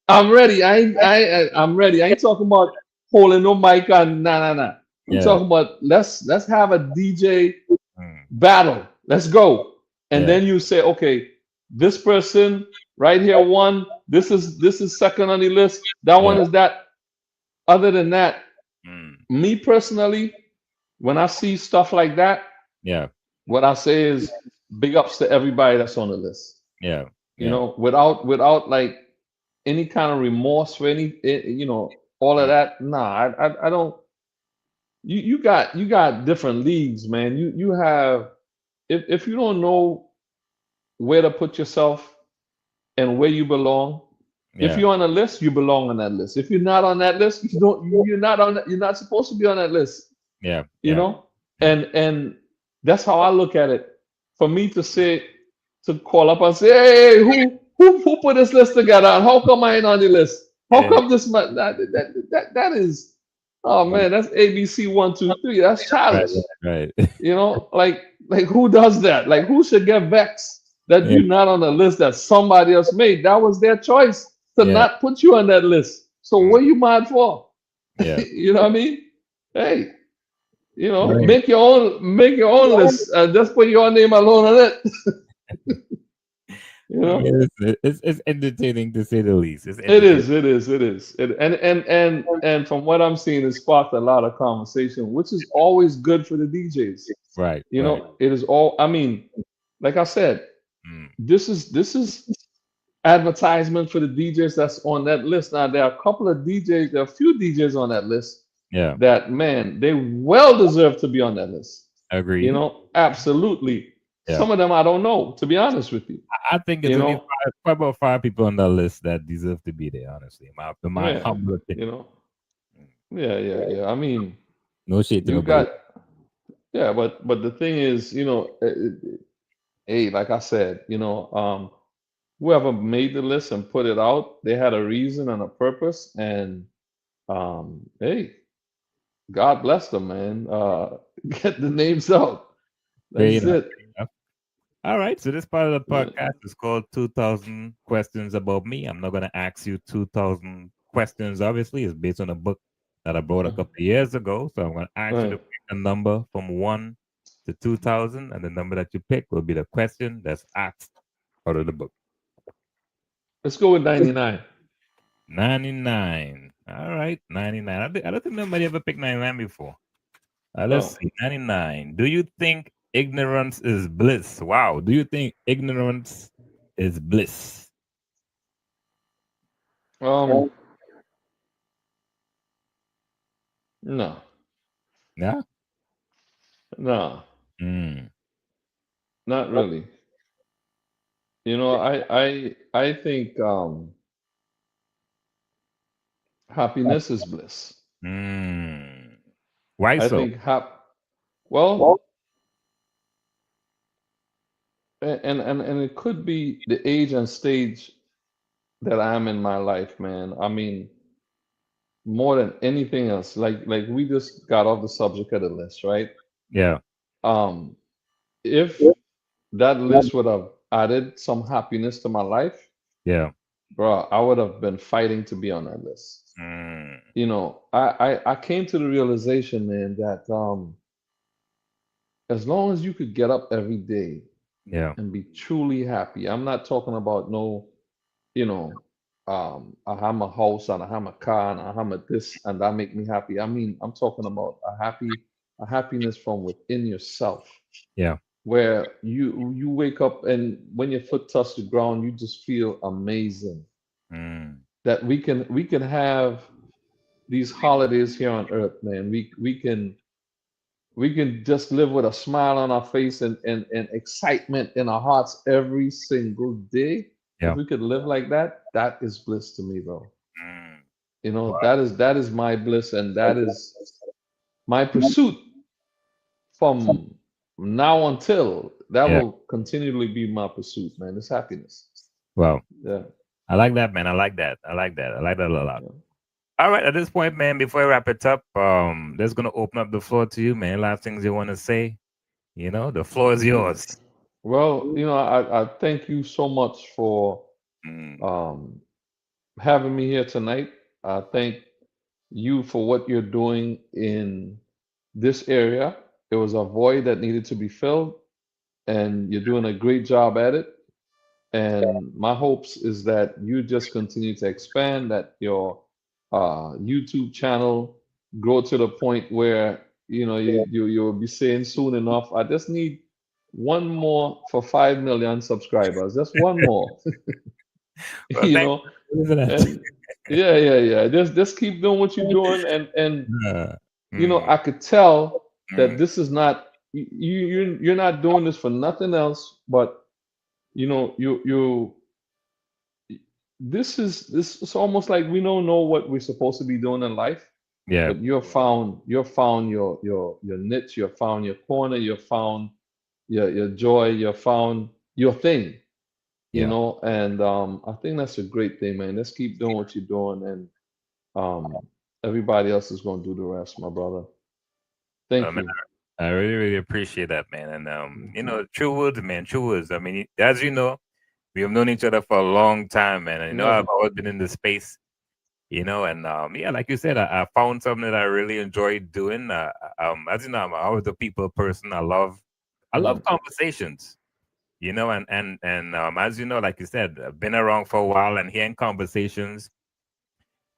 I'm ready. I'm ready. I ain't talking about holding no mic on. Nah. I'm yeah, talking about let's have a DJ mm, battle. Let's go. And yeah, then you say, okay, this person right here won. This is second on the list. That yeah, one is that. Other than that, mm, me personally, when I see stuff like that, yeah, what I say is big ups to everybody that's on the list. yeah, yeah, Without like any kind of remorse for all of mm, that. Nah, I don't. You got different leagues, man. You have if you don't know where to put yourself and where you belong. If yeah, you're on a list, you belong on that list. If you're not on that list, you don't. You're not on. You're not supposed to be on that list. yeah, You yeah, know, yeah, and that's how I look at it. For me to call up and say, hey, who put this list together, and how come I ain't on the list? How yeah, come this man that is? Oh man, that's ABC 1 2 3. That's right, childish. right, right. Like who does that? Like who should get vexed that Yeah, you're not on the list that somebody else made? That was their choice to yeah, not put you on that list. So mm, what are you mad for? yeah, You know what I mean? Hey, right. make your own list and just put your name alone on it. You I know, mean, it's entertaining to say the least. It's it entertaining. is, it is, it is. And from what I'm seeing, it sparked a lot of conversation, which is always good for the DJs. Right, right. It is all. I mean, like I said, Mm, this is advertisement for the DJs that's on that list. Now there are a couple of DJs, there are a few DJs on that list yeah, that man, they well deserve to be on that list. agreed. Absolutely. Yeah. Some of them I don't know, to be honest with you. I think it's You only know, five, about five people on that list that deserve to be there, honestly. In my yeah, humble you opinion. know. yeah. I mean, No shade to you nobody. got yeah, but the thing is, hey, like I said, whoever made the list and put it out, they had a reason and a purpose, and hey, God bless them, man. Get the names out. Fair That's enough. it. Fair enough. All right. So this part of the Yeah. podcast is called 2000 Questions About Me. I'm not going to ask you 2000 questions. Obviously, it's based on a book that I brought a couple of years ago. So I'm going to ask you to Right. pick a number from 1 to 2000. And the number that you pick will be the question that's asked out of the book. Let's go with 99. 99. All right. 99. I don't think nobody ever picked 99 before. Let's Oh, see. 99. Do you think ignorance is bliss? Wow. Do you think ignorance is bliss? um, no, Yeah. no, Mm. not really. I think happiness is bliss. Mm. Why I so? think well, and it could be the age and stage that I'm in my life, man. I mean, more than anything else, like we just got off the subject of the list, right? Yeah. Um, if that list would have added some happiness to my life, Yeah. bro, I would have been fighting to be on that list. Mm. I came to the realization, man, that as long as you could get up every day Yeah. and be truly happy, I'm not talking about no, you know, I have a house and I have a car and I have a this and that make me happy. I mean, I'm talking about a happiness from within yourself, Yeah. where you wake up and when your foot touches the ground, you just feel amazing. Mm. That we can have these holidays here on earth, man. We can just live with a smile on our face and excitement in our hearts every single day. If Yeah. we could live like that, that is bliss to me, bro. Mm. That is my bliss, and that is my pursuit from now until that Yeah. will continually be my pursuit, man. It's happiness. Well, Yeah. I like that, man. I like that. I like that. I like that a lot. Yeah. All right. At this point, man, before I wrap it up, that's gonna open up the floor to you, man. Last things you want to say. The floor is yours. Well, I thank you so much for Mm. um, having me here tonight. I thank you for what you're doing in this area. It was a void that needed to be filled, and you're doing a great job at it. And my hopes is that you just continue to expand, that your YouTube channel grow to the point where you'll be saying soon enough, I just need one more for 5 million subscribers, just one more, Well, you thank know, you for that. and yeah. Just keep doing what you're doing, and Uh, mm, I could tell that mm, this is not you're not doing this for nothing else, but you this is almost like we don't know what we're supposed to be doing in life, yeah, but you're found your niche, you're found your corner, you're found your joy, you're found your thing, yeah. and I think that's a great thing, man. Let's keep doing what you're doing, and everybody else is going to do the rest, my brother. Thank Man, you. I really, really appreciate that, man. And Mhm. true words, man, true words. I mean, as you know, we have known each other for a long time, man. And Yeah. I've always been in the space, and yeah, like you said, I found something that I really enjoyed doing. As you know, I'm always a people person. I love Mhm. conversations. And as you know, like you said, I've been around for a while and hearing conversations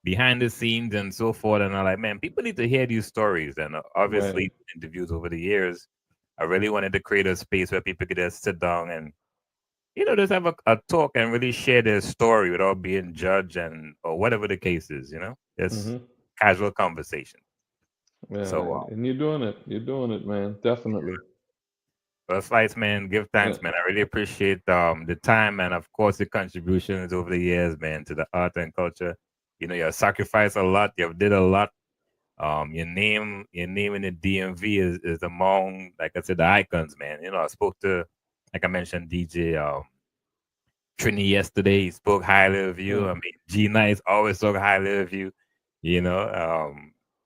behind the scenes and so forth. And I'm like, man, people need to hear these stories. And Right. obviously, interviews over the years, I really wanted to create a space where people could just sit down and, just have a talk and really share their story without being judged or whatever the case is, just Mhm. casual conversation. Yeah, So, and you're doing it. You're doing it, man. Definitely. first Slice, man, give Yeah. thanks, man. I really appreciate the time and, of course, the contributions over the years, man, to the art and culture. You have sacrificed a lot. You've did a lot. Your name in the DMV is among, like I said, the icons, man. You know, I spoke to, like I mentioned, DJ Trini yesterday. He spoke highly of you. Yeah, I mean, G Nice always spoke highly of you. You know,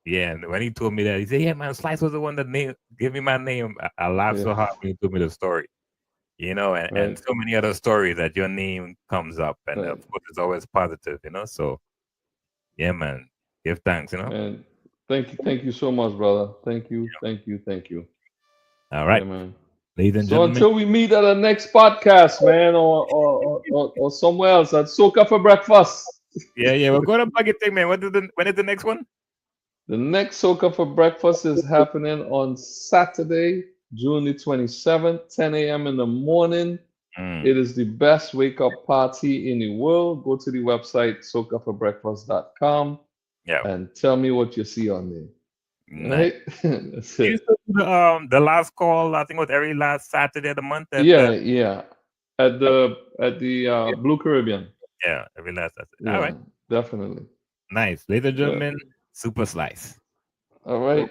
yeah. And when he told me that, he said, "Yeah, man, Slice was the one that gave me my name." I laughed yeah, so hard when he told me the story. You know, and right, so many other stories that your name comes up, and of right. course, it's always positive. You know, so yeah, man, give thanks. You know, And thank you so much, brother. Thank you, thank you, thank you. all Yeah, right, man. ladies and So gentlemen. until we meet at the next podcast, man, or somewhere else at Soca for breakfast. Yeah, yeah. We're going to Bucket Thing, man. When is the next one? The next Soca for breakfast is happening on Saturday, June the 27th, 10 a.m. in the morning. Mm, It is the best wake up party in the world. Go to the website socaforbreakfast.com yeah, and tell me what you see on there. All nice. right? That's You it. used to do the last call. I think it was every last Saturday of the month. Yeah, yeah. At the Blue Caribbean. Yeah, every last Saturday. All Yeah, right, definitely. nice, ladies and Yeah. gentlemen. Super Slice. All right.